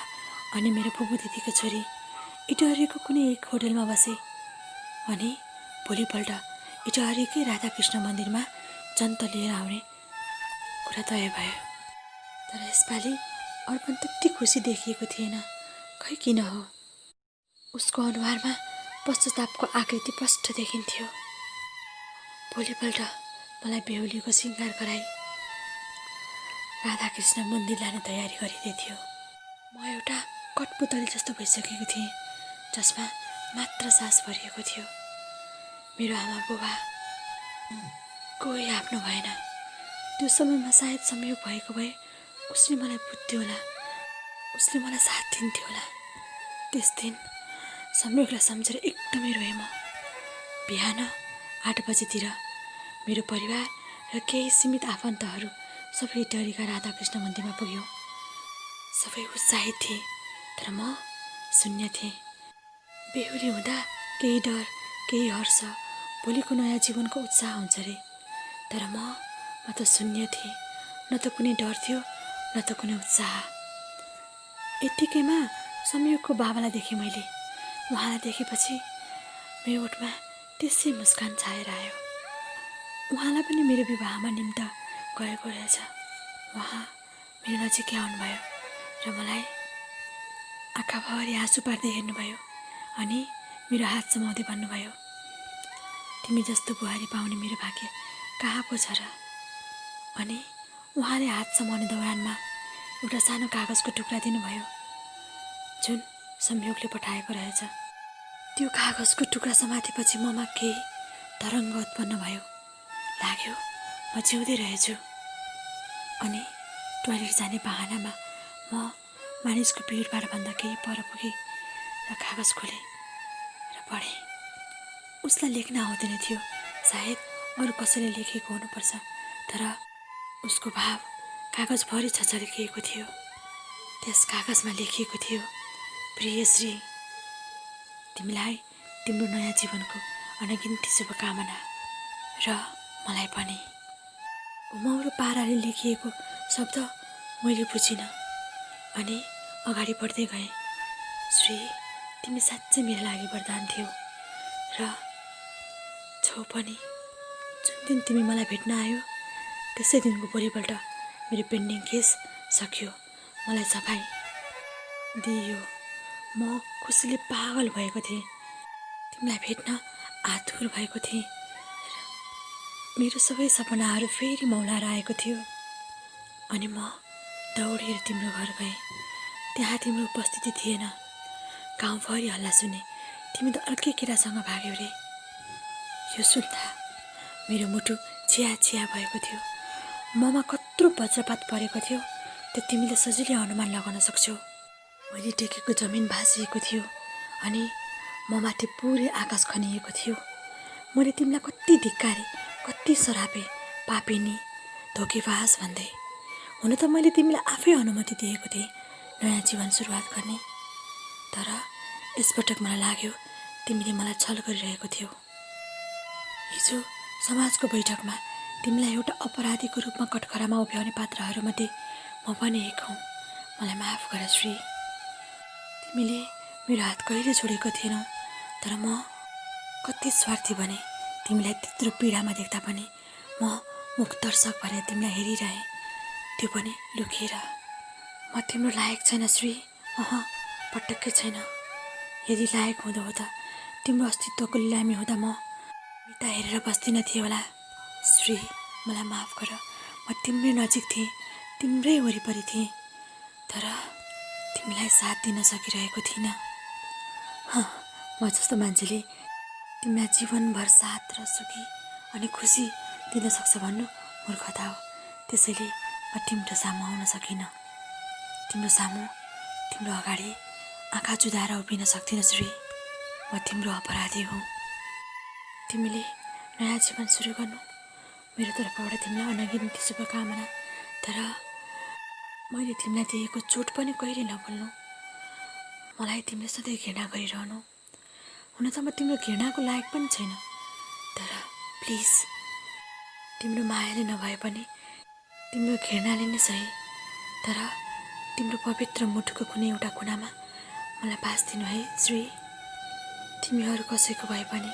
अनि मेरो फुपू दिदीको छोरी इटहरीको कुनै एक होटलमा बसे भने भोलिपल्ट इटहरीकै राधाकृष्ण मन्दिरमा जन्त लिएर आउने कुरा तय भयो। तर यसपालि अर्पण त्यति खुसी देखिएको थिएन, खै किन हो। उसको अनुहारमा पश्चातापको आकृति स्पष्ट देखिन्थ्यो। भोलिपल्ट मलाई बेहुलीको सिँगार गराई राधाकृष्ण मन्दिर लाने तयारी गरिँदै थियो। म एउटा कठपुतली जस्तो भइसकेको थिएँ, जसमा मात्र सास भरिएको थियो। मेरो आमा बुबा कोही आफ्नो भएन। त्यो समयमा सायद संयोग भएको भए उसले मलाई बुझ्थ्यो होला, उसले मलाई साथ दिन्थ्यो होला। त्यस दिन संयोगलाई सम्झेर एकदमै रोएँ म। बिहान 8 बजेतिर मेरो परिवार र केही सीमित आफन्तहरू सबै डरीका राधाकृष्ण मन्दिरमा पुग्यौँ। सबै उत्साहित थिए, तर म शून्य थिएँ। बेहुली हुँदा केही डर, केही हर्ष, भोलिको नयाँ जीवनको उत्साह हुन्छ रे। तर म त शून्य थिएँ। न त कुनै डर थियो, न त कुनै उत्साह। यत्तिकैमा संयोगको बाबालाई देखेँ मैले। उहाँलाई देखेपछि मेरो ओठमा त्यसै मुस्कान छाएर आयो। उहाँलाई पनि मेरो विवाहमा निम्त गएको रहेछ। उहाँ मेरो नजिकै आउनुभयो र मलाई आँखाभरि आँसु पार्दै हेर्नुभयो अनि मेरो हात समाउँदै भन्नुभयो, तिमी जस्तो बुहारी पाउने मेरो भाग्य कहाँ पो छ र। अनि उहाँले हात समाउने दौरानमा एउटा सानो कागजको टुक्रा दिनुभयो जुन संयोगले पठाएको रहेछ। त्यो कागजको टुक्रा समातेपछि ममा केही तरङ्ग उत्पन्न भयो। लाग्यो म जिउँदै रहेछु। अनि टोयलेट जाने बहानामा म मानिसको भिडबाट भन्दा केही पर पुगेँ र कागज खोलेँ र पढेँ। उसलाई लेख्न आउँदैन थियो, सायद अरू कसैले लेखेको हुनुपर्छ, तर उसको भाव कागजभरि छचल्किएको थियो। त्यस कागजमा लेखिएको थियो, प्रिय श्री, तिमीलाई तिम्रो नयाँ जीवनको अनगिन्ती शुभकामना। र मलाई पनि घुमाउरो पाराले लेखिएको शब्द मैले बुझिनँ अनि अगाडि बढ्दै गएँ। श्री, तिमी साँच्चै मेरो लागि वरदान थियौ र छौ पनि। जुन दिन तिमी मलाई भेट्न आयो त्यसै दिनको भोलिपल्ट मेरो पेन्डिङ केस सक्यो, मलाई सफाइ दिइयो। म खुसीले पागल भएको थिएँ। तिमीलाई भेट्न आतुर भएको थिएँ। मेरो सबै सपनाहरू फेरि मौलाएर आएको थियो। अनि म दौडेर तिम्रो घर गएँ। त्यहाँ तिम्रो उपस्थिति थिएन। गाउँभरि हल्ला सुने, तिमी त अर्कै केटासँग भाग्यौ रे। यो सुन्दा मेरो मुटु चिया चिया भएको थियो। ममा कत्रो वज्रपात परेको थियो त्यो तिमीले सजिलै अनुमान लगाउन सक्छौ। मैले टेकेको जमिन भाँसिएको थियो अनि ममाथि पुरै आकाश खनिएको थियो। मैले तिमीलाई कति धिक्कारेँ, कति सरापे, पापिनी, धोकेबाज भन्दै। हुन त मैले तिमीलाई आफै अनुमति दिएको थिएँ नयाँ जीवन सुरुवात गर्ने। तर यसपटक मलाई लाग्यो तिमीले मलाई छल गरिरहेको थियौ। हिजो समाजको बैठकमा तिमीलाई एउटा अपराधीको रूपमा कठघरामा उभ्याउने पात्रहरूमध्ये म पनि एक हौँ। मलाई माफ गर श्री। तिमीले मेरो हात कहिले छोडेको थिएनौ, तर म कति स्वार्थी बने। तिमीलाई त्यत्रो पीडामा देख्दा पनि म मुखदर्शक भनेर तिमीलाई हेरिरहेँ, त्यो पनि लुकेर। म तिम्रो लायक छैन श्री, पटक्कै छैन। यदि लायक हुँदो हो त तिम्रो अस्तित्वको लिलामी हुँदा म मिता हेरेर बस्दिनँ थिएँ होला। श्री, मलाई माफ गर। म तिम्रै नजिक थिएँ, तिम्रै वरिपरि थिएँ, तर तिमीलाई साथ दिन सकिरहेको थिइनँ। म जस्तो मान्छेले तिमीलाई जीवनभर साथ र सुखी अनि खुसी दिन सक्छ भन्नु मूर्खता हो। त्यसैले म तिम्रो सामु आउन सकिनँ। तिम्रो सामु, तिम्रो अगाडि आँखा जुधाएर उभिन सक्दिनँ श्री। म तिम्रो अपराधी हुँ। तिमीले नयाँ जीवन सुरु गर्नु मेरो तर्फबाट तिमीलाई अनगिन्ती शुभकामना। तर मैले तिमीलाई दिएको चोट पनि कहिले नभुल्नु। मलाई तिमीले सधैँ घृणा गरिरहनु। हुन त म तिम्रो घृणाको लायक पनि छैन, तर प्लिज तिम्रो मायाले नभए पनि तिम्रो घृणाले नै सही, तर तिम्रो पवित्र मुटुको कुनै एउटा कुनामा मलाई बास दिनु है श्री। तिमीहरू कसैको भए पनि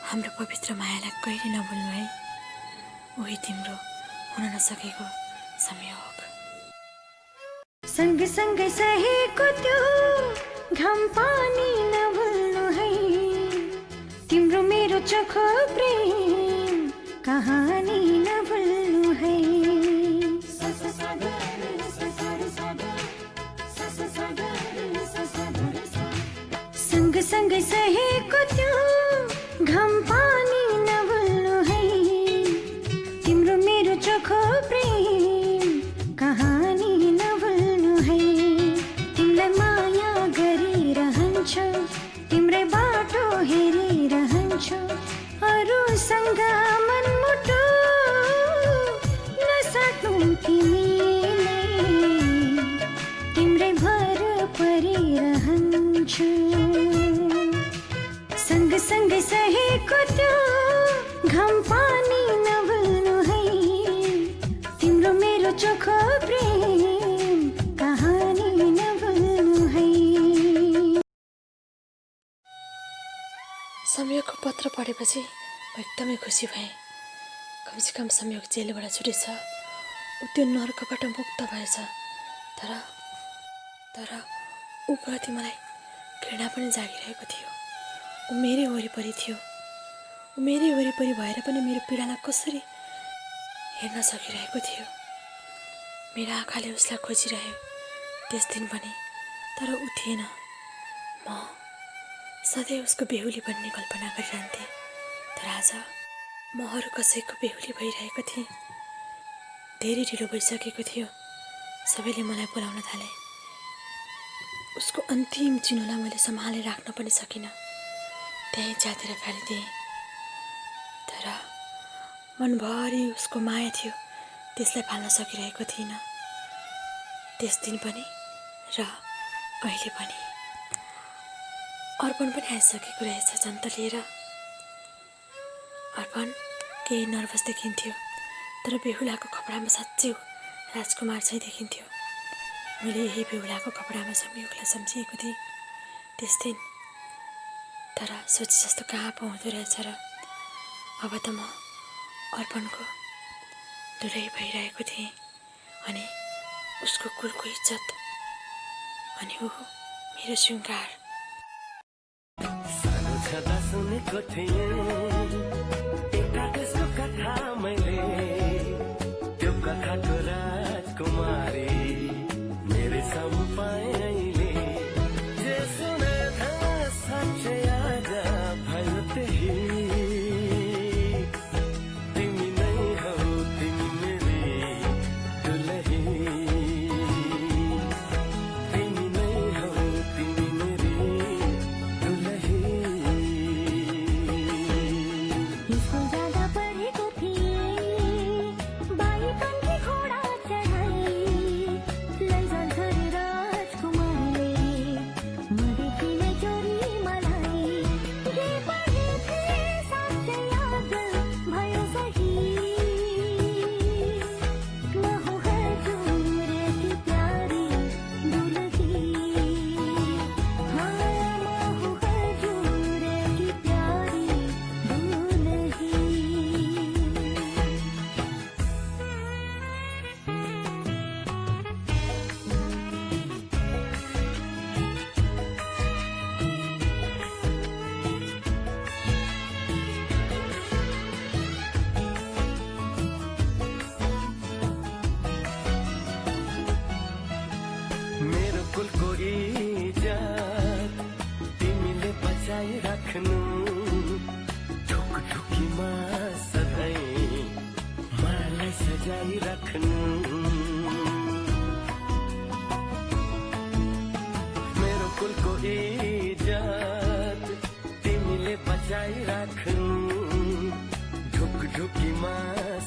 हाम्रो पवित्र मायालाई कहिले नभुल्नु है। उही तिम्रो हुन नसकेको संयोग। सँगसँगै सहेको त्यो घाम पानी नभुल्नु है। तिम्रो मेरो चोखो प्रेम कहानी नभुल्नु है। सँगसँगै सहेको त्यो घाम मसँग मनमुटु नसाट्नु तिमीले तिम्रै भर परिरहन्छु सँगसँगै सहेको त्यो घाम पानी नभुल्नु है तिम्रो मेरो चोखो प्रेम कहानी नभुल्नु है। संयोगको पत्र पढेपछि म एकदमै खुसी भएँ। कमसेकम संयोग जेलबाट छुटेछ, ऊ त्यो नर्कबाट मुक्त भएछ। तर ऊप्रति मलाई घृणा पनि जागिरहेको थियो। ऊ मेरै वरिपरि थियो। ऊ मेरै वरिपरि भएर पनि मेरो पीडालाई कसरी हेर्न सकिरहेको थियो। मेरो आँखाले उसलाई खोजिरह्यो त्यस दिन पनि, तर ऊ थिएन। म सधैँ उसको बेहुली बन्ने कल्पना गरिरहन्थेँ, तर आज म अरू कसैको बेहुली भइरहेको थिएँ। धेरै ढिलो भइसकेको थियो। सबैले मलाई बोलाउन थाले। उसको अन्तिम चिनोलाई मैले सम्हालेर राख्न पनि सकिनँ, त्यहीँ च्यातेर फालिदिएँ। तर मनभरि उसको माया थियो, त्यसलाई फाल्न सकिरहेको थिइनँ। त्यस दिन पनि र अहिले पनि। अर्पण पनि आइसकेको रहेछ जन्त लिएर। अर्पण केही नर्भस देखिन्थ्यो, तर बेहुलाको कपडामा साँच्चै राजकुमार चाहिँ देखिन्थ्यो। मैले यही बेहुलाको कपडामा संयोगलाई सम्झिएको थिएँ त्यस दिन, तर सोचे जस्तो कहाँ पो हुँदो रहेछ र। अब त म अर्पणको दुरै भइरहेको थिएँ, अनि उसको कुलको इज्जत, अनि ऊ मेरो श्रृङ्गार। सानो छँदा सुनेको थिएँ एउटा त्यसको कथा मैले, त्यो कथाको राजकुमारी मेरै सम्पाएँ अहिले। जे सुने था साँच्चै आज भयो त्यही, तिमी नै हौ तिमी मेरी दुलही, तिमी नै हौ तिमी मेरी दुलही। स्कुल जाँदा पढेको थिएँ बाइकनकी घोडा चढाई, लैजान्थ्यो रे राजकुमारले मदेखि नै चोरी मलाई। जे पढे थिएँ साँच्चै याद भयो सही, म हूँ हजुरकी प्यारी दुलही, हाँ म हूँ हजुरकी प्यारी दुलही। मेरो कुलको इज्जत तिमीले बचाइ राख्नु, ढुकढुकीमा सधैँ मलाई सजाइ राख्नु। मेरो कुलको इज्जत तिमीले बचाइ राख्नु, ढुकढुकीमा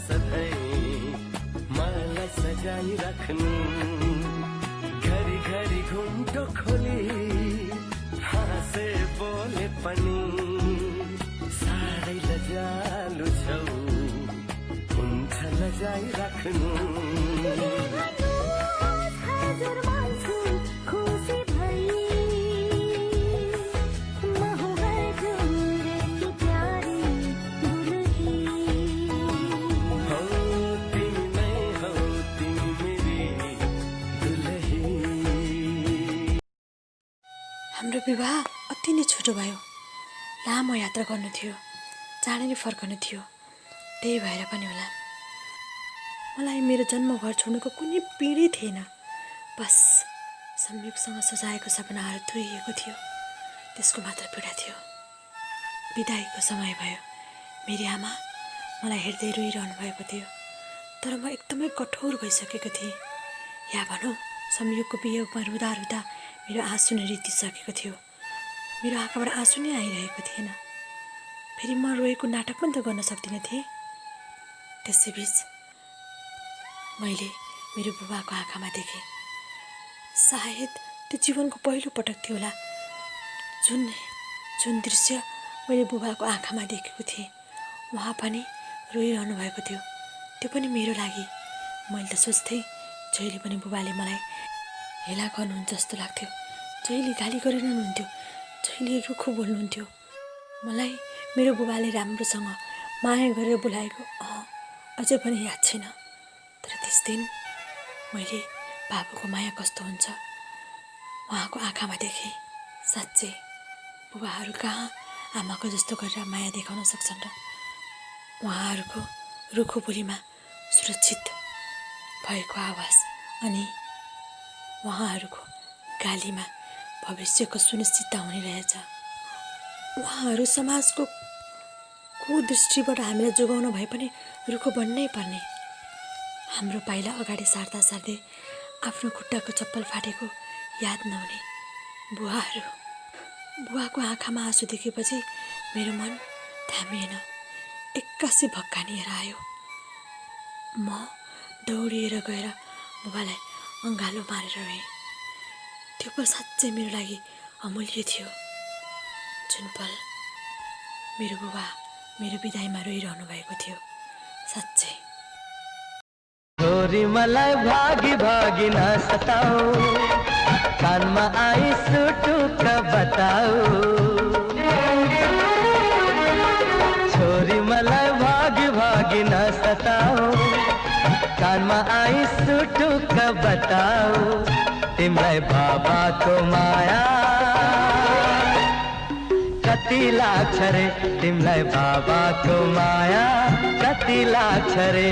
सधैँ मलाई सजाइ राख्नु। घरी घरी घुम्टो खोली हाँसे बोले पनि साह्रै लजालु छौ, हुन्छ लजाइ राख्नु। हजुर मान्छु खुसी भई, म हूँ हजुरकी प्यारी दुलही। हौ तिमी नै हौ तिमी मेरी दुलही। हाम्रो विवाह अति नै छोटो भयो। लामो यात्रा गर्नु थियो, चाँडै नै फर्कनु थियो। त्यही भएर पनि होला मलाई मेरो जन्मघर छोड्नुको कुनै पीडै थिएन। बस संयोगसँग सजाएको सपनाहरू धोइएको थियो, त्यसको मात्र पीडा थियो। बिदाईको समय भयो। मेरी आमा मलाई हेर्दै रोइरहनु भएको थियो, तर म एकदमै कठोर भइसकेको थिएँ। या भनौँ संयोगको वियोगमा रुँदा रुँदा मेरो आँसु नै रित्तिसकेको थियो। मेरो आँखाबाट आँसु नै आइरहेको थिएन। फेरि म रोएको नाटक पनि त गर्न सक्दिनँ थिएँ। त्यसैबिच मैले मेरो बुबाको आँखामा देखेँ, सायद त्यो जीवनको पहिलो पटक थियो होला जुन दृश्य मैले बुबाको आँखामा देखेको थिएँ। उहाँ पनि रोइरहनु भएको थियो, त्यो पनि मेरो लागि। मैले त सोच्थेँ जहिले पनि बुबाले मलाई हेला गर्नुहुन्छ जस्तो लाग्थ्यो, जहिले गाली गरिरहनुहुन्थ्यो, जहिले रुखो बोल्नुहुन्थ्यो। मलाई मेरो बुबाले राम्रोसँग माया गरेर बोलाएको अझै पनि याद छैन। तर त्यस दिन मैले बाबुको माया कस्तो हुन्छ उहाँको आँखामा देखेँ। साँच्चै बुबाहरू कहाँ आमाको जस्तो गरेर माया देखाउन सक्छन् र? उहाँहरूको रुखो बोलीमा सुरक्षित भएको आवाज अनि उहाँहरूको गालीमा भविष्यको सुनिश्चितता हुने रहेछ। उहाँहरू समाजको कुदृष्टिबाट हामीलाई जोगाउन भए पनि रुखो बन्नै पर्ने। हाम्रो पाइला अगाडि सार्दा सार्दै आफ्नो खुट्टाको चप्पल फाटेको याद नहुने बुवाहरू। बुवाको आँखामा आँसु देखेपछि मेरो मन थामिएन, एक्कासी भक्कानिएर आयो। म दौडिएर गएर बुबालाई अँगालो मारेर रोएँ। त्यो पल साँच्चै मेरो लागि अमूल्य थियो। जुन पल मेरो बुबा मेरो बिदाईमा रोइरहनु भएको थियो, साँच्चै। छोरी मलाई भागी भागी न सताऊ, कानमा आई सुटुक बताऊ। छोरी मलाई भागी भागी न सताऊ, कानमा आई सुटुक बताऊ। तिमीलाई बाबाको माया कति लाग्छ रे, तिमीलाई बाबाको माया कति लाग्छ रे।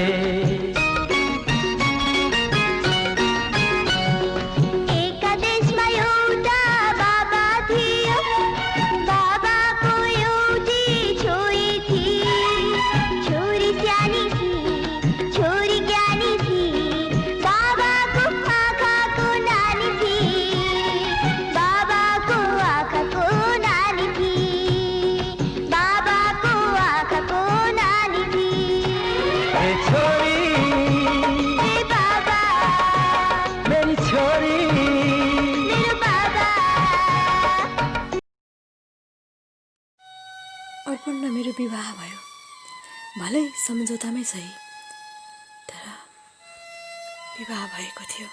अर्पण र मेरो विवाह भयो, भलै सम्झौतामै सही, तर विवाह भएको थियो।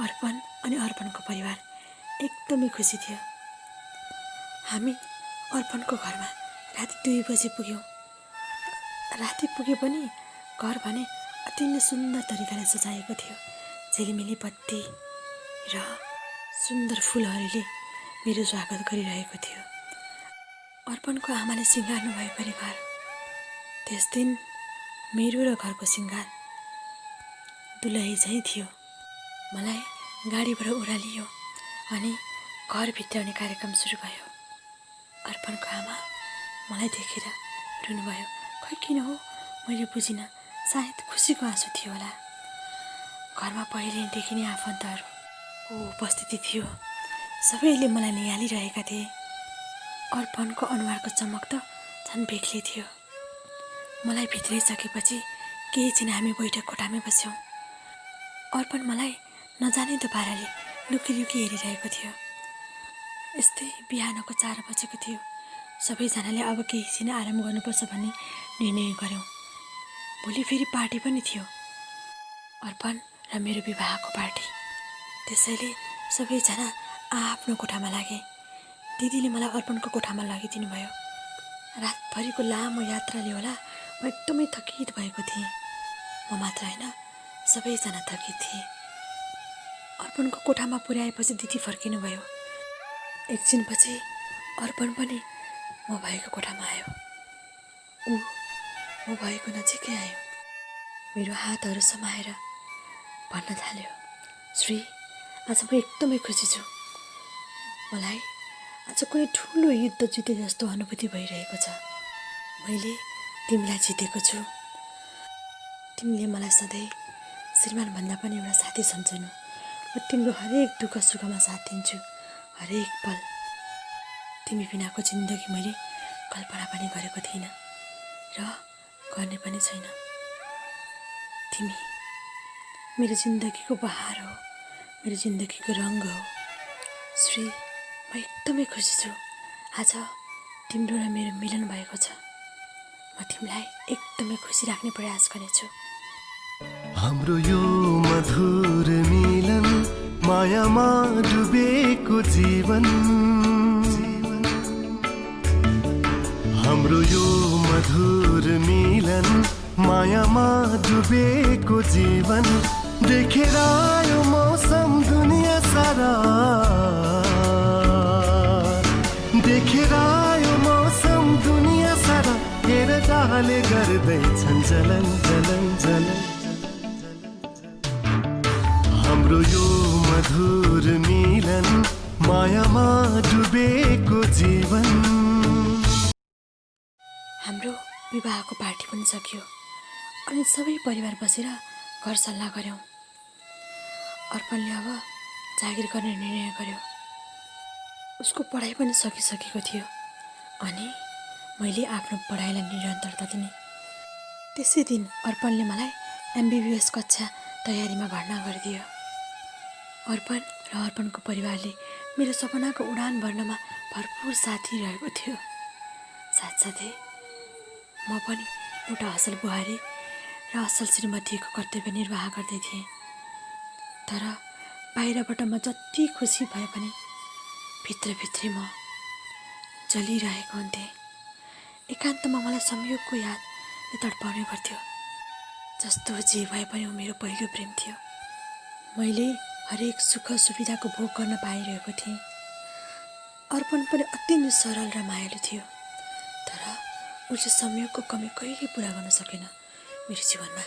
अर्पण अनि अर्पणको परिवार एकदमै खुसी थियो। हामी अर्पणको घरमा राति 2 बजी पुग्यौँ। राति पुगे पनि घर भने अति नै सुन्दर तरिकाले सजाएको थियो। झिलिमिली बत्ती र सुन्दर फुलहरूले मेरो स्वागत गरिरहेको थियो। अर्पणको आमाले सिँगार्नु भएको अरे घर। त्यस दिन मेरो र घरको सिँगार दुलही झैँ थियो। मलाई गाडीबाट ओह्रालियो अनि घर भित्राउने कार्यक्रम सुरु भयो। अर्पणको आमा मलाई देखेर रुनुभयो। खै किन हो मैले बुझिनँ, सायद खुसीको आँसु थियो होला। घरमा पहिलेदेखि नै आफन्तहरूको उपस्थिति थियो। सबैले मलाई निहालिरहेका थिए। अर्पणको अनुहारको चमक त झन् बेग्लै थियो। मलाई भित्रिसकेपछि केही छिन हामी बैठक कोठामै बस्यौँ। अर्पण मलाई नजानिदो पाराले लुकी लुकी हेरिरहेको थियो। यस्तै बिहानको 4 बजेको थियो। सबैजनाले अब केही छिन आराम गर्नुपर्छ भन्ने निर्णय गऱ्यौँ। भोलि फेरि पार्टी पनि थियो, अर्पण र मेरो विवाहको पार्टी। त्यसैले सबैजना आफ्नो कोठामा लागे। दिदीले मलाई अर्पणको कोठामा लगिदिनु भयो। रातभरिको लामो यात्राले होला म एकदमै थकित भएको थिएँ। म मात्र होइन, सबैजना थकित थिए। अर्पणको कोठामा पुर्याएपछि दिदी फर्किनु भयो। एकछिनपछि अर्पण पनि म भएको कोठामा आयो। ऊ म भएको नजिकै आयो। मेरो हातहरू समाएर भन्न थाल्यो, श्री, आज म एकदमै खुसी छु। मलाई आज कुनै ठुलो युद्ध जिते जस्तो अनुभूति भइरहेको छ। मैले तिमीलाई जितेको छु। तिमीले मलाई सधैँ श्रीमानभन्दा पनि एउटा साथी सम्झनु। म तिम्रो हरेक दुःख सुखमा साथ दिन्छु, हरेक पल। तिमी बिनाको जिन्दगी मैले कल्पना पनि गरेको थिइनँ र गर्ने पनि छैन। तिमी मेरो जिन्दगीको बहार हो, मेरो जिन्दगीको रङ्ग हो। श्री, म एकदमै खुसी छु आज तिम्रो र मेरो मिलन भएको छ। म तिमीलाई एकदमै खुसी राख्ने प्रयास गर्नेछु। हाम्रो यो मधुर मिलन, मायामा डुबेको जीवन, हाम्रो यो मधुर मिलन, मायामा डुबेको जीवन, देखेर यो मौसम दुनिया सारा, देखेर यो मौसम दुनिया सारा, हेर डाले गर्दैछन् जलन जलन जलन। हाम्रो यो मधुर मिलन, मायामा डुबेको जीवन। हाम्रो विवाहको पार्टी पनि सकियो अनि सबै परिवार बसेर घर सल्लाह गऱ्यौँ। अर्पणले अब जागिर गर्ने निर्णय गर्यो। उसको पढाइ पनि सकिसकेको थियो अनि मैले आफ्नो पढाइलाई निरन्तरता दिने। त्यसै दिन अर्पणले मलाई MBBS कक्षा तयारीमा भर्ना गरिदियो। अर्पण र अर्पणको परिवारले मेरो सपनाको उडान भर्नमा भरपुर साथ दिइरहेको थियो। साथसाथै म पनि एउटा असल बुहारी र असल श्रीमतीको कर्तव्य निर्वाह गर्दै थिएँ। तर बाहिरबाट म जति खुसी भए पनि भित्रभित्रै म जलिरहेको हुन्थेँ। एकान्तमा मलाई संयोगको यादले तडपाउने गर्थ्यो। जस्तो जे भए पनि ऊ मेरो पहिलो प्रेम थियो। मैले हरेक सुख सुविधाको भोग गर्न पाइरहेको थिएँ। अर्पण पनि अति नै सरल र मायालु थियो। तर उसले संयोगको कमी कहिले पुरा गर्न सकेन मेरो जीवनमा।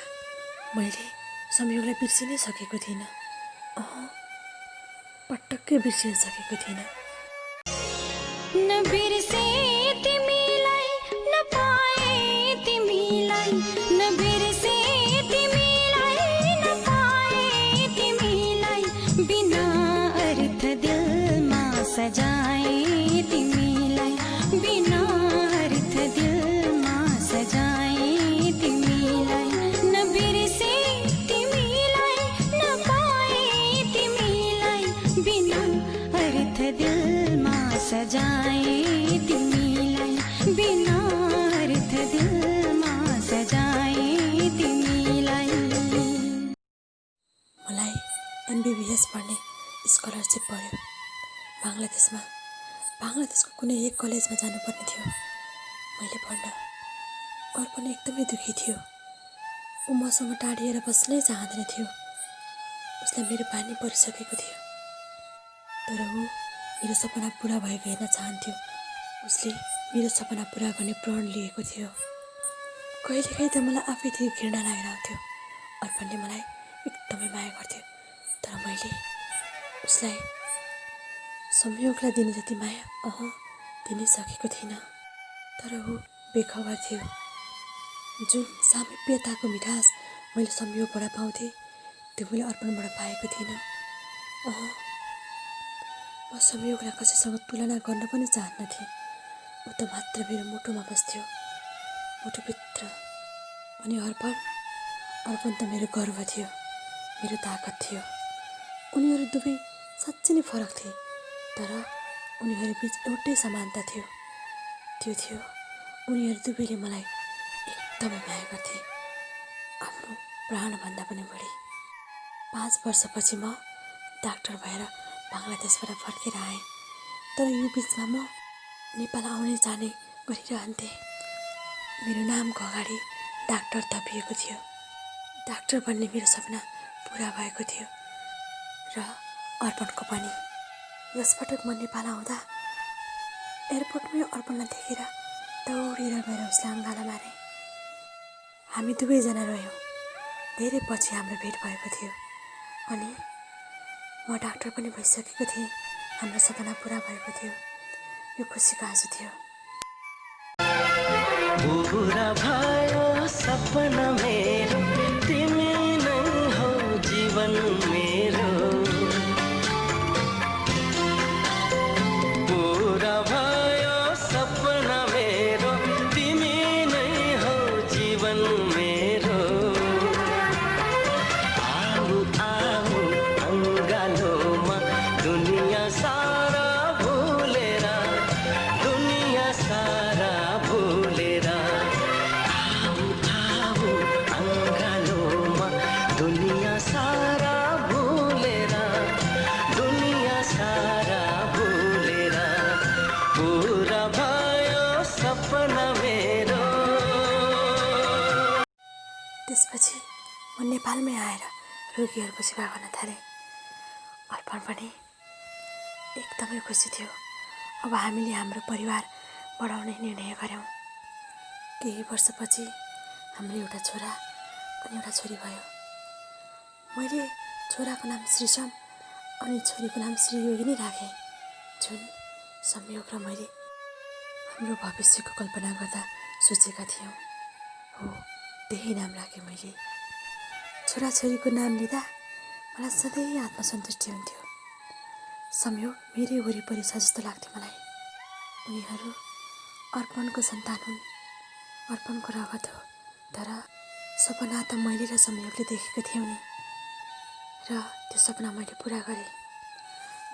मैले संयोगलाई बिर्सिनै सकेको थिइनँ। पटक्कै बिर्सिन सकेको थिइनँ। न बिर्से तिमीलाई, न पाए तिमीलाई, न बिर्से तिमीलाई, न पाए तिमीलाई, बिना अर्थ दिलमा सजाए तिमीलाई, बिना अर्थ दिलमा सजाए तिमीलाई, न बिर्से तिमीलाई, न पाए तिमीलाई, बिना अर्थ दिलमा सजाए तिमीलाई, बिना अर्थ दिलमा सजाए तिमीलाई। मलाई MBBS पढ्ने स्कलरसिप पढ्यो। बाङ्लादेशको कुनै एक कलेजमा जानुपर्ने थियो मैले पढ्न। अर्पण एकदमै दुःखी थियो। ऊ मसँग टाढिएर बस्नै चाहँदैन थियो। उसलाई मेरो बानी परिसकेको थियो। तर ऊ मेरो सपना पुरा भएको हेर्न चाहन्थ्यो। उसले मेरो सपना पुरा गर्ने प्रण लिएको थियो। कहिलेकाहीँ त मलाई आफैदेखि घृणा लागिरहेको थियो। अर्पणले मलाई एकदमै माया गर्थ्यो। तर मैले उसलाई संयोगलाई दिने जति माया दिनै सकेको थिइनँ। तर ऊ बेखबर थियो। जुन सामिप्यताको मिठास मैले संयोगबाट पाउँथेँ त्यो मैले अर्पणबाट पाएको थिइनँ। म संयोगलाई कसैसँग तुलना गर्न पनि चाहन्नथेँ। ऊ त मात्र मेरो मुटुमा बस्थ्यो, मुटुभित्र। अनि अर्पण त मेरो गर्व थियो, मेरो ताकत थियो। उनीहरू दुवै साँच्चै नै फरक थिए, तर उनीहरू बिच एउटै समानता थियो। त्यो थियो उनीहरू दुवैले मलाई एकदमै माया गर्थे, आफ्नो प्राणभन्दा पनि बढी। 5 वर्षपछि म डाक्टर भएर बाङ्लादेशबाट फर्केर आएँ। तर यो बिचमा म नेपाल आउने जाने गरिरहन्थेँ। मेरो नामको अगाडि डाक्टर थपिएको थियो। डाक्टर बन्ने मेरो सपना पुरा भएको थियो र अर्पणको पनि। यसपटक म नेपाल आउँदा एयरपोर्टमै अर्पणलाई देखेर दौडेर गएर उसलाई अङ्गालो मारेँ। हामी दुवैजना रह्यौँ। धेरै पछि हाम्रो भेट भएको थियो अनि म डाक्टर पनि भइसकेको थिएँ। हाम्रो सपना पुरा भएको थियो। यो खुसीको आँसु थियो। पूरा भयो सपना मेरो, तिमी नै हो जीवन मेरो। पूरा भयो सपना मेरो, जीवन मेरो आऊ आऊ अङ्गालोमा दुनिया सारा भुलेर दुनिया सारा भुलेर आऊ आऊ अङ्गालोमा दुनिया सारा भुलेर दुनिया सारा भुलेर पुरा भयो सपना मेरो। त्यसपछि म नेपालमै आएर रोगीहरूको सेवा गर्न थालेँ। अर्पण पनि एकदमै खुसी थियो। अब हामीले हाम्रो परिवार बढाउने निर्णय गऱ्यौँ। केही वर्षपछि हाम्रो एउटा छोरा अनि एउटा छोरी भयो। मैले छोराको नाम श्रीसम अनि छोरीको नाम श्रीयोगिनी राखेँ, जुन संयोग र मैले हाम्रो भविष्यको कल्पना गर्दा सोचेका थियौँ। हो, त्यही नाम राखेँ मैले। छोराछोरीको नाम लिँदा मलाई सधैँ आत्मसन्तुष्टि हुन्थ्यो। संयोग मेरै वरिपरि छ जस्तो लाग्थ्यो मलाई। उनीहरू अर्पणको सन्तान हुन्, अर्पणको रगत हो। तर सपना त मैले र संयोगले देखेको थियौँ नि, र त्यो सपना मैले पुरा गरेँ।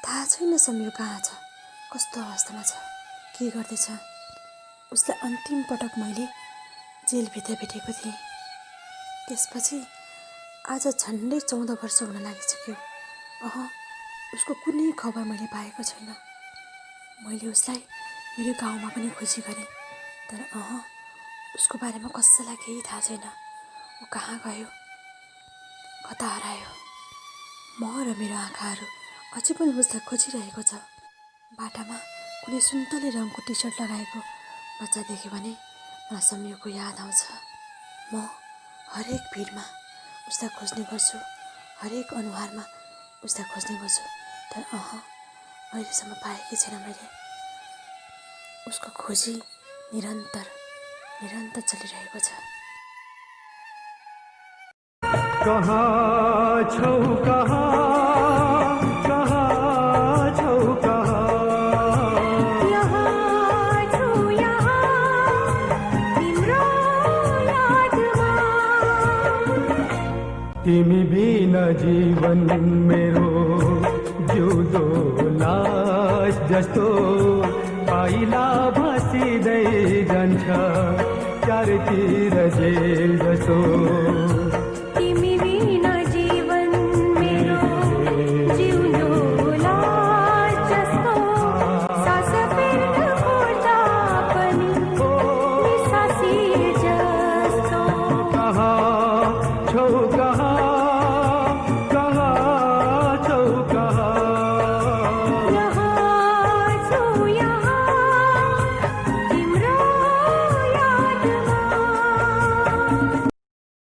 थाहा छैन संयोग कहाँ छ, कस्तो अवस्थामा छ, के गर्दैछ। उसलाई अन्तिम पटक मैले जेलभित्र भेटेको थिएँ। त्यसपछि आज झन्डै 14 वर्ष हुन लागिसक्यो। उसको कुनै खबर मैले पाएको छैन। मैले उसलाई मेरो गाउँमा पनि खोजी गरेँ, तर उसको बारेमा कसैलाई केही थाहा छैन। ऊ कहाँ गयो, कता हरायो। म र मेरो आँखाहरू अझै पनि उसलाई खोजिरहेको छ। बाटामा कुनै सुन्तले रङको टी सर्ट लगाएको बच्चा देख्यो भने मलाई संयोगको याद आउँछ। म हरेक भिडमा उसलाई खोज्ने गर्छु, हरेक अनुहारमा उसलाई खोज्ने गर्छु, तर अहिलेसम्म पाएकै छैन मैले। उसको खोजी निरन्तर चलिरहेको छ। कहाँ छौ कहाँ छौ तिमी बिना जीवन मेरो जिउँदो लास जस्तो पाइला भासिँदै जान्छ चारतिर जेल जस्तो।